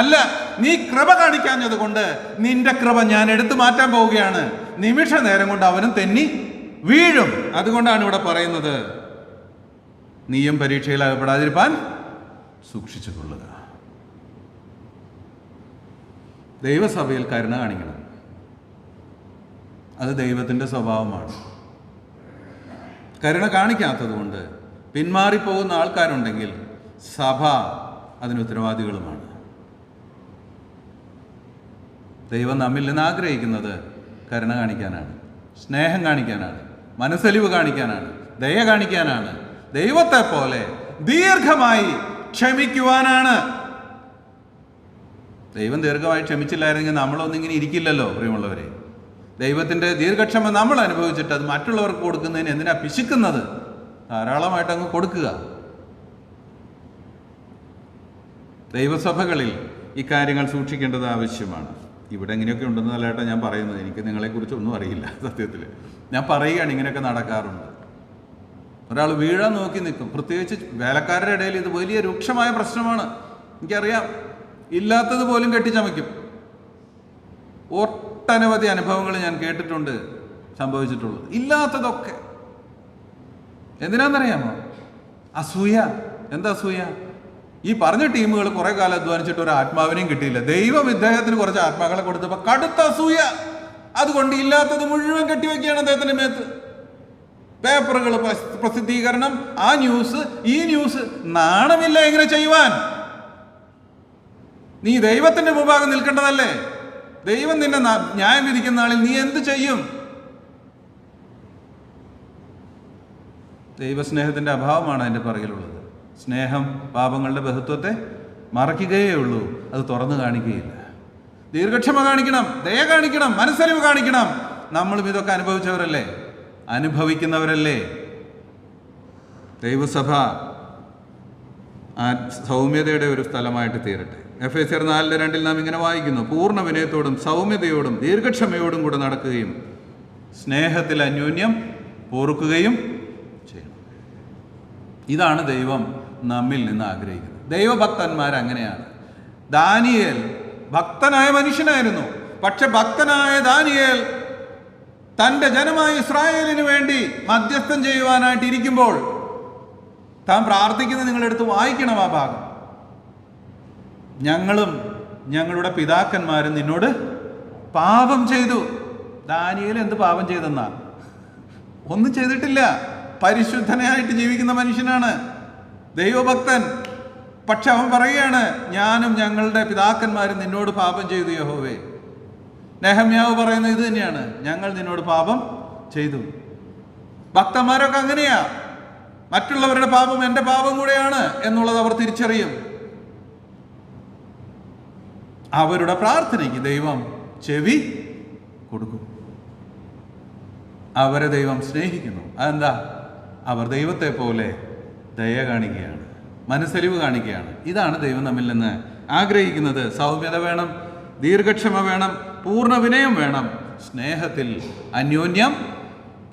അല്ല. നീ കൃപ കാണിക്കാഞ്ഞത് കൊണ്ട് നിന്റെ കൃപ ഞാൻ എടുത്തു മാറ്റാൻ പോവുകയാണ്. നിമിഷ നേരം കൊണ്ട് അവനും തെന്നി വീഴും. അതുകൊണ്ടാണ് ഇവിടെ പറയുന്നത്, നീയും പരീക്ഷയിൽ അകപ്പെടാതിരിപ്പാൻ സൂക്ഷിച്ചു കൊള്ളുക. ദൈവസഭയിൽ കരുണ കാണിക്കണം. അത് ദൈവത്തിൻ്റെ സ്വഭാവമാണ്. കരുണ കാണിക്കാത്തത് കൊണ്ട് പിന്മാറിപ്പോകുന്ന ആൾക്കാരുണ്ടെങ്കിൽ സഭ അതിന് ഉത്തരവാദികളുമാണ്. ദൈവം നമ്മിൽ നിന്ന് ആഗ്രഹിക്കുന്നത് കരുണ കാണിക്കാനാണ്, സ്നേഹം കാണിക്കാനാണ്, മനസ്സലിവ് കാണിക്കാനാണ്, ദയ കാണിക്കാനാണ്, ദൈവത്തെ പോലെ ദീർഘമായി ക്ഷമിക്കുവാനാണ്. ദൈവം ദീർഘമായി ക്ഷമിച്ചില്ലായിരുന്നെങ്കിൽ നമ്മളൊന്നിങ്ങനെ ഇരിക്കില്ലല്ലോ പ്രിയമുള്ളവരെ. ദൈവത്തിൻ്റെ ദീർഘക്ഷമ നമ്മൾ അനുഭവിച്ചിട്ട് അത് മറ്റുള്ളവർക്ക് കൊടുക്കുന്നതിന് എന്തിനാ പിശുക്കുന്നത്? ധാരാളമായിട്ട് അങ്ങ് കൊടുക്കുക. ദൈവസഭകളിൽ ഇക്കാര്യങ്ങൾ സൂക്ഷിക്കേണ്ടത് ആവശ്യമാണ്. ഇവിടെ ഇങ്ങനെയൊക്കെ ഉണ്ടെന്ന് നല്ലതായിട്ട് ഞാൻ പറയുന്നത്. എനിക്ക് നിങ്ങളെക്കുറിച്ചൊന്നും അറിയില്ല. സത്യത്തിൽ ഞാൻ പറയുകയാണ്, ഇങ്ങനെയൊക്കെ നടക്കാറുണ്ട്. ഒരാൾ വീഴാൻ നോക്കി നിൽക്കും. പ്രത്യേകിച്ച് വേലക്കാരുടെ ഇടയിൽ ഇത് വലിയ രൂക്ഷമായ പ്രശ്നമാണ്. എനിക്കറിയാം, ഇല്ലാത്തത് പോലും കെട്ടിച്ചമയ്ക്കും. ഒട്ടനവധി അനുഭവങ്ങൾ ഞാൻ കേട്ടിട്ടുണ്ട്, സംഭവിച്ചിട്ടുള്ളത്. ഇല്ലാത്തതൊക്കെ എന്തിനാണെന്നറിയാമോ? അസൂയ. എന്താ അസൂയ? ഈ പറഞ്ഞ ടീമുകൾ കുറെ കാലം അധ്വാനിച്ചിട്ട് ഒരു ആത്മാവിനെയും കിട്ടിയില്ല. ദൈവം ഇദ്ദേഹത്തിന് കുറച്ച് ആത്മാക്കളെ കൊടുത്തപ്പോൾ കടുത്ത അസൂയ. അതുകൊണ്ട് ഇല്ലാത്തത് മുഴുവൻ കെട്ടിവെക്കുകയാണ് അദ്ദേഹത്തിന്റെ മേത്ത്. പേപ്പറുകൾ പ്രസിദ്ധീകരണം, ആ ന്യൂസ്, ഈ ന്യൂസ്. നാണമില്ല എങ്ങനെ ചെയ്യുവാൻ? നീ ദൈവത്തിന്റെ മുമ്പാകെ നിൽക്കേണ്ടതല്ലേ? ദൈവം നിന്നെ ന്യായം വിധിക്കുന്ന നാളിൽ നീ എന്ത് ചെയ്യും? ദൈവസ്നേഹത്തിന്റെ അഭാവമാണ് അതിൻ്റെ പിറകിലുള്ളത്. സ്നേഹം പാപങ്ങളുടെ ബഹുത്വത്തെ മറയ്ക്കുകയേ ഉള്ളൂ, അത് തുറന്നു കാണിക്കുകയില്ല. ദീർഘക്ഷമ കാണിക്കണം, ദയ കാണിക്കണം, മനസ്സലിവ് കാണിക്കണം. നമ്മളും ഇതൊക്കെ അനുഭവിച്ചവരല്ലേ, അനുഭവിക്കുന്നവരല്ലേ. ദൈവസഭ ആ സൗമ്യതയുടെ ഒരു സ്ഥലമായിട്ട് തീരട്ടെ. എഫേസ്യർ 4:2 നാം ഇങ്ങനെ വായിക്കുന്നു, പൂർണ്ണ വിനയത്തോടും സൗമ്യതയോടും ദീർഘക്ഷമയോടും കൂടെ നടക്കുകയും സ്നേഹത്തിൽ അന്യോന്യം പൊറുക്കുകയും ചെയ്യണം. ഇതാണ് ദൈവം നമ്മിൽ നിന്ന് ആഗ്രഹിക്കുന്നത്. ദൈവഭക്തന്മാർ അങ്ങനെയാണ്. ദാനിയേൽ ഭക്തനായ മനുഷ്യനായിരുന്നു. പക്ഷെ ഭക്തനായ ദാനിയേൽ തൻ്റെ ജനമായ ഇസ്രായേലിന് വേണ്ടി മധ്യസ്ഥം ചെയ്യുവാനായിട്ട് ഇരിക്കുമ്പോൾ താൻ പ്രാർത്ഥിക്കുന്നത് നിങ്ങളെടുത്ത് വായിക്കണം. ആ ഭാഗം, ഞങ്ങളും ഞങ്ങളുടെ പിതാക്കന്മാരും നിന്നോട് പാപം ചെയ്തു. ദാനിയേൽ എന്ത് പാപം ചെയ്തെന്നാ? ഒന്നും ചെയ്തിട്ടില്ല. പരിശുദ്ധനായിട്ട് ജീവിക്കുന്ന മനുഷ്യനാണ്, ദൈവഭക്തൻ. പക്ഷെ അവൻ പറയുകയാണ്, ഞാനും ഞങ്ങളുടെ പിതാക്കന്മാരും നിന്നോട് പാപം ചെയ്തു യഹോവേ. നെഹമ്യാവ് പറയുന്നത് ഇത് തന്നെയാണ്, ഞങ്ങൾ നിന്നോട് പാപം ചെയ്തു. ഭക്തന്മാരൊക്കെ അങ്ങനെയാ. മറ്റുള്ളവരുടെ പാപം എൻ്റെ പാപം കൂടെയാണ് എന്നുള്ളത് അവർ തിരിച്ചറിയും. അവരുടെ പ്രാർത്ഥനയ്ക്ക് ദൈവം ചെവി കൊടുക്കും. അവരെ ദൈവം സ്നേഹിക്കുന്നു. അതെന്താ? അവർ ദൈവത്തെ പോലെ ദയ കാണിക്കുകയാണ്, മനസ്സലിവ് കാണിക്കുകയാണ്. ഇതാണ് ദൈവം നമ്മിൽ നിന്ന് ആഗ്രഹിക്കുന്നത്. സൗമ്യത വേണം, ദീർഘക്ഷമ വേണം, പൂർണ്ണ വിനയം വേണം, സ്നേഹത്തിൽ അന്യോന്യം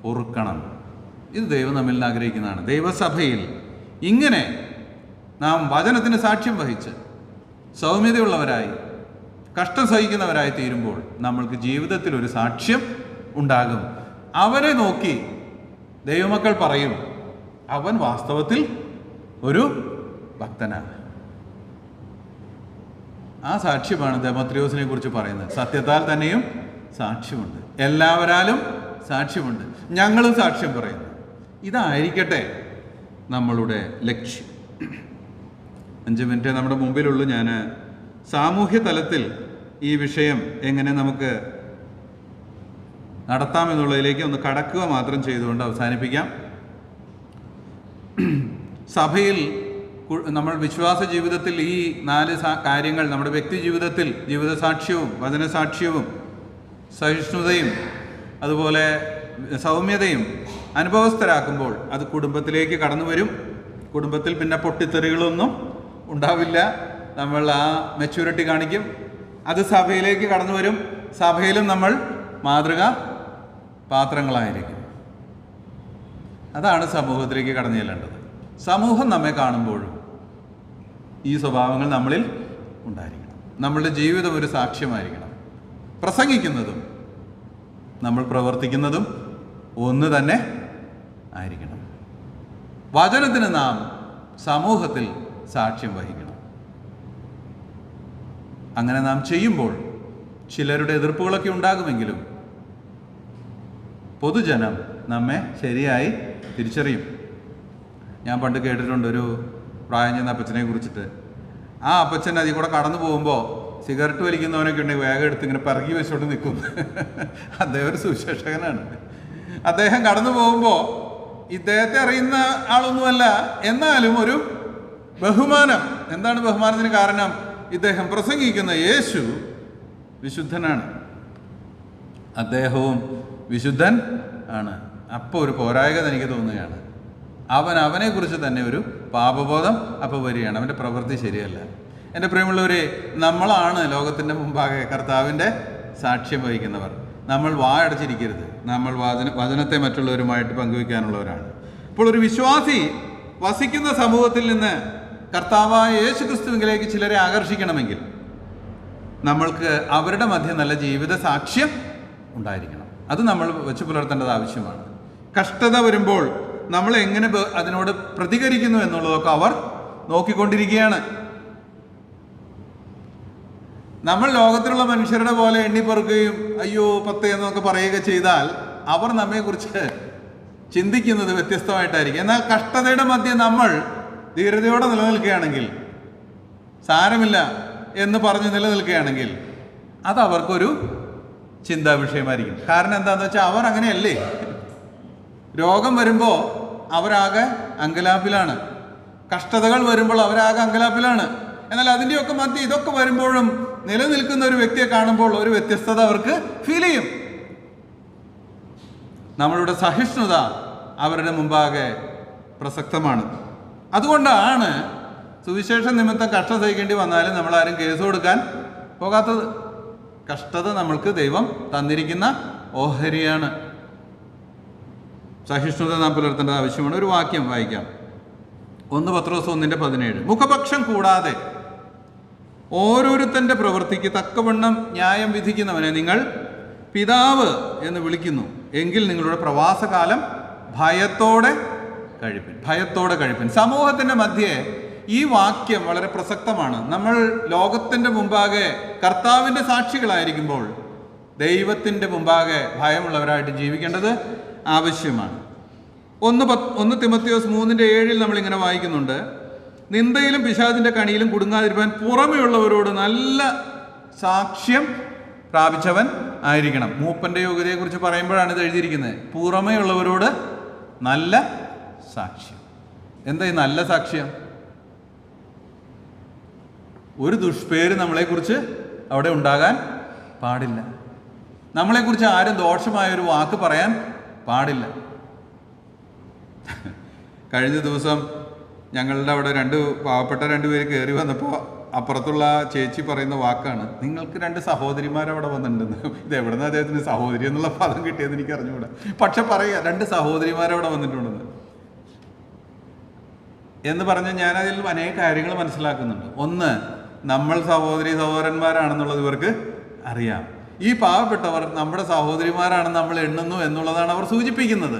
പൊറുക്കണം. ഇത് ദൈവം നമ്മിൽ നിന്ന് ആഗ്രഹിക്കുന്നതാണ്. ദൈവസഭയിൽ ഇങ്ങനെ നാം വചനത്തിന് സാക്ഷ്യം വഹിച്ച് സൗമ്യതയുള്ളവരായി കഷ്ടം സഹിക്കുന്നവരായി തീരുമ്പോൾ നമ്മൾക്ക് ജീവിതത്തിൽ ഒരു സാക്ഷ്യം ഉണ്ടാകും. അവരെ നോക്കി ദൈവമക്കൾ പറയും, അവൻ വാസ്തവത്തിൽ ഒരു ഭക്തനാണ്. ആ സാക്ഷ്യമാണ് ദെമത്രിയോസിനെ കുറിച്ച് പറയുന്നത്. സത്യത്താൽ തന്നെയും സാക്ഷ്യമുണ്ട്, എല്ലാവരാലും സാക്ഷ്യമുണ്ട്, ഞങ്ങളും സാക്ഷ്യം പറയുന്നു. ഇതായിരിക്കട്ടെ നമ്മളുടെ ലക്ഷ്യം. 5 മിനിറ്റ് നമ്മുടെ മുമ്പിലുള്ളൂ. ഞാൻ സാമൂഹ്യ തലത്തിൽ ഈ വിഷയം എങ്ങനെ നമുക്ക് നടത്താമെന്നുള്ളതിലേക്ക് ഒന്ന് കടക്കുക മാത്രം ചെയ്തുകൊണ്ട് അവസാനിപ്പിക്കാം. സഭയിൽ നമ്മൾ വിശ്വാസ ജീവിതത്തിൽ ഈ 4 കാര്യങ്ങൾ നമ്മുടെ വ്യക്തി ജീവിതത്തിൽ ജീവിതസാക്ഷ്യവും വചനസാക്ഷ്യവും സഹിഷ്ണുതയും അതുപോലെ സൗമ്യതയും അനുഭവസ്ഥരാക്കുമ്പോൾ അത് കുടുംബത്തിലേക്ക് കടന്നു വരും. കുടുംബത്തിൽ പിന്നെ പൊട്ടിത്തെറികളൊന്നും ഉണ്ടാവില്ല. നമ്മൾ ആ മെച്യൂരിറ്റി കാണിക്കും. അത് സഭയിലേക്ക് കടന്നു വരും. സഭയിലും നമ്മൾ മാതൃക പാത്രങ്ങളായിരിക്കും. അതാണ് സമൂഹത്തിലേക്ക് കടന്നു ചെല്ലേണ്ടത്. സമൂഹം നമ്മെ കാണുമ്പോഴും ഈ സ്വഭാവങ്ങൾ നമ്മളിൽ ഉണ്ടായിരിക്കണം. നമ്മളുടെ ജീവിതം ഒരു സാക്ഷ്യമായിരിക്കണം. പ്രസംഗിക്കുന്നതും നമ്മൾ പ്രവർത്തിക്കുന്നതും ഒന്ന് തന്നെ ആയിരിക്കണം. വചനത്തിന് നാം സമൂഹത്തിൽ സാക്ഷ്യം വഹിക്കണം. അങ്ങനെ നാം ചെയ്യുമ്പോൾ ചിലരുടെ എതിർപ്പുകളൊക്കെ ഉണ്ടാകുമെങ്കിലും പൊതുജനം നമ്മെ ശരിയായി തിരിച്ചറിയും. ഞാൻ പണ്ട് കേട്ടിട്ടുണ്ട് ഒരു പ്രായം ചെന്ന അപ്പച്ചനെ കുറിച്ചിട്ട്. ആ അപ്പച്ചൻ അതിൽ കൂടെ കടന്നു പോകുമ്പോൾ സിഗരറ്റ് വലിക്കുന്നവനൊക്കെ ഉണ്ടെങ്കിൽ വേഗം എടുത്ത് ഇങ്ങനെ പിറകി വെച്ചോണ്ട് നിൽക്കും. അദ്ദേഹം ഒരു സുവിശേഷകനാണ്. അദ്ദേഹം കടന്നു പോകുമ്പോൾ ഇദ്ദേഹത്തെ അറിയുന്ന ആളൊന്നുമല്ല, എന്നാലും ഒരു ബഹുമാനം. എന്താണ് ബഹുമാനത്തിന് കാരണം? ഇദ്ദേഹം പ്രസംഗിക്കുന്ന യേശു വിശുദ്ധനാണ്, അദ്ദേഹവും വിശുദ്ധൻ ആണ്. അപ്പോൾ ഒരു പോരായകത എനിക്ക് തോന്നുകയാണ്. അവനെക്കുറിച്ച് തന്നെ ഒരു പാപബോധം അപ്പോൾ വരികയാണ്. അവൻ്റെ പ്രവൃത്തി ശരിയല്ല. എൻ്റെ പ്രിയമുള്ളവരെ, നമ്മളാണ് ലോകത്തിൻ്റെ മുമ്പാകെ കർത്താവിൻ്റെ സാക്ഷ്യം വഹിക്കുന്നവർ. നമ്മൾ വായടച്ചിരിക്കരുത്. നമ്മൾ വചനത്തെ മറ്റുള്ളവരുമായിട്ട് പങ്കുവയ്ക്കാനുള്ളവരാണ്. ഇപ്പോൾ ഒരു വിശ്വാസി വസിക്കുന്ന സമൂഹത്തിൽ നിന്ന് കർത്താവായ യേശു ക്രിസ്തുവിലേക്ക് ചിലരെ ആകർഷിക്കണമെങ്കിൽ നമ്മൾക്ക് അവരുടെ മധ്യ നല്ല ജീവിത സാക്ഷ്യം ഉണ്ടായിരിക്കണം. അത് നമ്മൾ വെച്ച് പുലർത്തേണ്ടത് ആവശ്യമാണ്. കഷ്ടത വരുമ്പോൾ നമ്മൾ എങ്ങനെ അതിനോട് പ്രതികരിക്കുന്നു എന്നുള്ളതൊക്കെ അവർ നോക്കിക്കൊണ്ടിരിക്കുകയാണ്. നമ്മൾ ലോകത്തിലുള്ള മനുഷ്യരുടെ പോലെ എണ്ണിപ്പറുക്കുകയും അയ്യോ 10 എന്നൊക്കെ പറയുക ചെയ്താൽ അവർ നമ്മെക്കുറിച്ച് ചിന്തിക്കുന്നത് വ്യത്യസ്തമായിട്ടായിരിക്കും. എന്നാൽ കഷ്ടതയുടെ മധ്യേ നമ്മൾ ധീരതയോടെ നിലനിൽക്കുകയാണെങ്കിൽ, സാരമില്ല എന്ന് പറഞ്ഞ് നിലനിൽക്കുകയാണെങ്കിൽ അത് അവർക്കൊരു ചിന്താ വിഷയമായിരിക്കും. കാരണം എന്താണെന്ന് വെച്ചാൽ അവർ അങ്ങനെയല്ലേ. രോഗം വരുമ്പോൾ അവരാകെ അങ്കലാപ്പിലാണ്, കഷ്ടതകൾ വരുമ്പോൾ അവരാകെ അങ്കലാപ്പിലാണ്. എന്നാൽ അതിൻ്റെയൊക്കെ മധ്യ ഇതൊക്കെ വരുമ്പോഴും നിലനിൽക്കുന്ന ഒരു വ്യക്തിയെ കാണുമ്പോൾ ഒരു വ്യത്യസ്തത അവർക്ക് ഫീൽ ചെയ്യും. നമ്മളുടെ സഹിഷ്ണുത അവരുടെ മുമ്പാകെ പ്രസക്തമാണ്. അതുകൊണ്ടാണ് സുവിശേഷ നിമിത്തം കഷ്ടം സഹിക്കേണ്ടി വന്നാലും നമ്മളാരും കേസ് കൊടുക്കാൻ പോകാത്തത്. കഷ്ടത നമ്മൾക്ക് ദൈവം തന്നിരിക്കുന്ന ഓഹരിയാണ്. സഹിഷ്ണുത നാം പുലർത്തേണ്ടത് ആവശ്യമാണ്. ഒരു വാക്യം വായിക്കാം. 1 പത്രോസ് 1:17. മുഖപക്ഷം കൂടാതെ ഓരോരുത്തൻ്റെ പ്രവൃത്തിക്ക് തക്കവണ്ണം ന്യായം വിധിക്കുന്നവനെ നിങ്ങൾ പിതാവ് എന്ന് വിളിക്കുന്നു. എങ്കിൽ നിങ്ങളുടെ പ്രവാസകാലം ഭയത്തോടെ കഴിപ്പിൻ. സമൂഹത്തിൻ്റെ മധ്യേ ഈ വാക്യം വളരെ പ്രസക്തമാണ്. നമ്മൾ ലോകത്തിൻ്റെ മുമ്പാകെ കർത്താവിൻ്റെ സാക്ഷികളായിരിക്കുമ്പോൾ ദൈവത്തിൻ്റെ മുമ്പാകെ ഭയമുള്ളവരായിട്ട് ജീവിക്കേണ്ടത് ആവശ്യമാണ്. 1 തിമോത്തിയോസ് 3:7 നമ്മളിങ്ങനെ വായിക്കുന്നുണ്ട്. നിന്ദയിലും പിശാചിൻ്റെ കണിയിലും കുടുങ്ങാതിരിക്കാൻ പുറമെയുള്ളവരോട് നല്ല സാക്ഷ്യം പ്രാപിച്ചവൻ ആയിരിക്കണം. മൂപ്പൻ്റെ യോഗ്യതയെക്കുറിച്ച് പറയുമ്പോഴാണ് ഇത് എഴുതിയിരിക്കുന്നത്. പുറമെയുള്ളവരോട് നല്ല സാക്ഷ്യം. എന്താ ഈ നല്ല സാക്ഷ്യം? ഒരു ദുഷ്പേര് നമ്മളെക്കുറിച്ച് അവിടെ ഉണ്ടാകാൻ പാടില്ല. നമ്മളെക്കുറിച്ച് ആരും ദോഷമായൊരു വാക്ക് പറയാൻ പാടില്ല. കഴിഞ്ഞ ദിവസം ഞങ്ങളുടെ അവിടെ പാവപ്പെട്ട 2 പേര് കയറി വന്നപ്പോൾ അപ്പുറത്തുള്ള ചേച്ചി പറയുന്ന വാക്കാണ്, നിങ്ങൾക്ക് 2 സഹോദരിമാരവിടെ വന്നിട്ടുണ്ടെന്ന്. ഇത് എവിടെ നിന്ന് അദ്ദേഹത്തിന് സഹോദരി എന്നുള്ള പദം കിട്ടിയെന്ന് എനിക്ക് അറിഞ്ഞുകൂടാ. പക്ഷെ പറയുക 2 സഹോദരിമാരവിടെ വന്നിട്ടുണ്ടെന്ന് എന്ന് പറഞ്ഞ് ഞാനതിൽ അനേക കാര്യങ്ങൾ മനസ്സിലാക്കുന്നുണ്ട്. ഒന്ന്, നമ്മൾ സഹോദരന്മാരാണെന്നുള്ളത് ഇവർക്ക് അറിയാം. ഈ പാവപ്പെട്ടവർ നമ്മുടെ സഹോദരിമാരാണെന്ന് നമ്മൾ എണ്ണുന്നു എന്നുള്ളതാണ് അവർ സൂചിപ്പിക്കുന്നത്.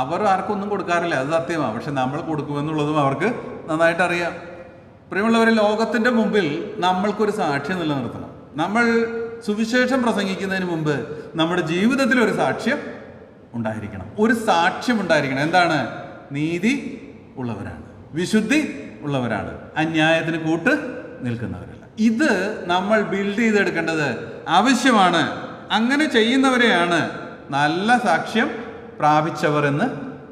അവർ ആർക്കൊന്നും കൊടുക്കാറില്ല, അത് സത്യമാണ്. പക്ഷെ നമ്മൾ കൊടുക്കുമെന്നുള്ളതും അവർക്ക് നന്നായിട്ട് അറിയാം. പ്രിയമുള്ളവരെ, ലോകത്തിൻ്റെ മുമ്പിൽ നമ്മൾക്കൊരു സാക്ഷ്യം നിലനിർത്തണം. നമ്മൾ സുവിശേഷം പ്രസംഗിക്കുന്നതിന് മുമ്പ് നമ്മുടെ ജീവിതത്തിലൊരു സാക്ഷ്യം ഉണ്ടായിരിക്കണം, ഒരു സാക്ഷ്യം ഉണ്ടായിരിക്കണം. എന്താണ്? നീതി ഉള്ളവരാണ്, വിശുദ്ധി ഉള്ളവരാണ്, അന്യായത്തിന് കൂട്ട് നിൽക്കുന്നവരല്ല. ഇത് നമ്മൾ ബിൽഡ് ചെയ്തെടുക്കേണ്ടത് ആവശ്യമാണ്. അങ്ങനെ ചെയ്യുന്നവരെയാണ് നല്ല സാക്ഷ്യം പ്രാപിച്ചവർ എന്ന്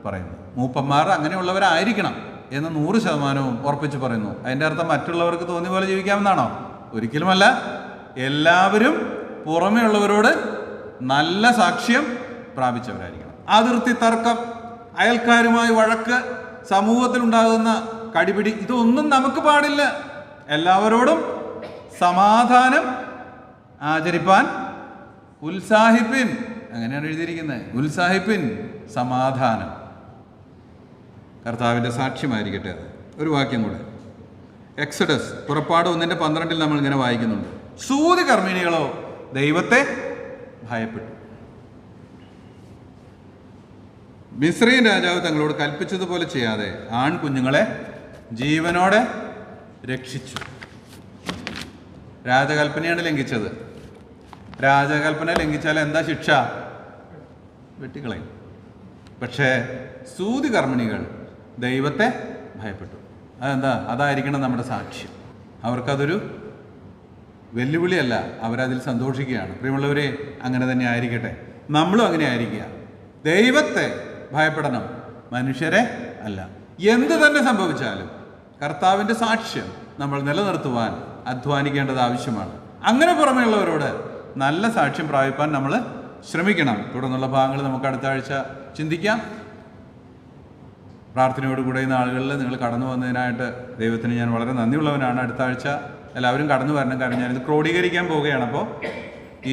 പറയുന്നത്. മൂപ്പന്മാർ അങ്ങനെയുള്ളവരായിരിക്കണം എന്ന് 100% ഉറപ്പിച്ച് പറയുന്നു. അതിൻ്റെ അർത്ഥം മറ്റുള്ളവർക്ക് തോന്നിയ പോലെ ജീവിക്കാമെന്നാണോ? ഒരിക്കലുമല്ല. എല്ലാവരും പുറമേ ഉള്ളവരോട് നല്ല സാക്ഷ്യം പ്രാപിച്ചവരായിരിക്കണം. അതിർത്തി തർക്കം, അയൽക്കാരുമായി വഴക്ക്, സമൂഹത്തിലുണ്ടാകുന്ന കടിപിടി, ഇതൊന്നും നമുക്ക് പാടില്ല. എല്ലാവരോടും സമാധാനം ആചരിപ്പാൻ ഉത്സാഹിപ്പിൻ. അങ്ങനെയാണ് എഴുതിയിരിക്കുന്നത്. ഉത്സാഹിപ്പിൻ, സമാധാനം. കർത്താവിൻ്റെ സാക്ഷ്യമായിരിക്കട്ടെ അത്. ഒരു വാക്യം കൂടെ, എക്സഡസ്, പുറപ്പാട് 1:12 നമ്മൾ ഇങ്ങനെ വായിക്കുന്നുണ്ട്. സൂതി കർമ്മിണികളോ ദൈവത്തെ ഭയപ്പെട്ടു. മിസ്രയീം രാജാവ് തങ്ങളോട് കൽപ്പിച്ചതുപോലെ ചെയ്യാതെ ആൺകുഞ്ഞുങ്ങളെ ജീവനോടെ രക്ഷിച്ചു. രാജകൽപ്പനയാണ് ലംഘിച്ചത്. രാജകൽപ്പന ലംഘിച്ചാൽ എന്താ ശിക്ഷ? വെട്ടിക്കളയും. പക്ഷേ സൂതി കർമ്മിണികൾ ദൈവത്തെ ഭയപ്പെട്ടു. അതെന്താ? അതായിരിക്കണം നമ്മുടെ സാക്ഷ്യം. അവർക്കതൊരു വെല്ലുവിളിയല്ല, അവരതിൽ സന്തോഷിക്കുകയാണ്. പ്രിയമുള്ളവരെ, അങ്ങനെ തന്നെ ആയിരിക്കട്ടെ. നമ്മളും അങ്ങനെ ആയിരിക്കുക. ദൈവത്തെ ഭയപ്പെടണം, മനുഷ്യരെ അല്ല. എന്ത് തന്നെ സംഭവിച്ചാലും കർത്താവിൻ്റെ സാക്ഷ്യം നമ്മൾ നിലനിർത്തുവാൻ അധ്വാനിക്കേണ്ടത് ആവശ്യമാണ്. അങ്ങനെ പുറമെയുള്ളവരോട് നല്ല സാക്ഷ്യം പ്രാപിപ്പാൻ നമ്മൾ ശ്രമിക്കണം. തുടർന്നുള്ള ഭാഗങ്ങൾ നമുക്ക് അടുത്ത ആഴ്ച ചിന്തിക്കാം. പ്രാർത്ഥനയോടുകൂടെ ഈ നാളുകളിൽ നിങ്ങൾ കടന്നു വന്നതിനായിട്ട് ദൈവത്തിന് ഞാൻ വളരെ നന്ദിയുള്ളവനാണ്. അടുത്ത ആഴ്ച എല്ലാവരും കടന്നു വരണം. കാരണം ഞാനിത് ക്രോഡീകരിക്കാൻ പോവുകയാണ്. അപ്പോൾ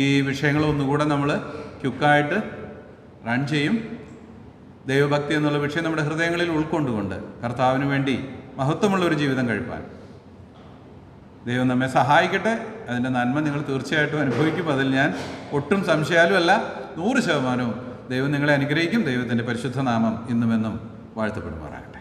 ഈ വിഷയങ്ങളൊന്നുകൂടെ നമ്മൾ ക്യുക്കായിട്ട് റൺ ചെയ്യും. ദൈവഭക്തി എന്നുള്ള വിഷയം നമ്മുടെ ഹൃദയങ്ങളിൽ ഉൾക്കൊണ്ടുകൊണ്ട് കർത്താവിന് വേണ്ടി മഹത്വമുള്ള ഒരു ജീവിതം കഴിപ്പാൻ ദൈവം നമ്മെ സഹായിക്കട്ടെ. അതിൻ്റെ നന്മ നിങ്ങൾ തീർച്ചയായിട്ടും അനുഭവിക്കും. അതിൽ ഞാൻ ഒട്ടും സംശയാലുമല്ല, 100% ദൈവം നിങ്ങളെ അനുഗ്രഹിക്കും. ദൈവത്തിൻ്റെ പരിശുദ്ധ നാമം ഇന്നുമെന്നും വാഴ്ത്തപ്പെടുമാറാണ്.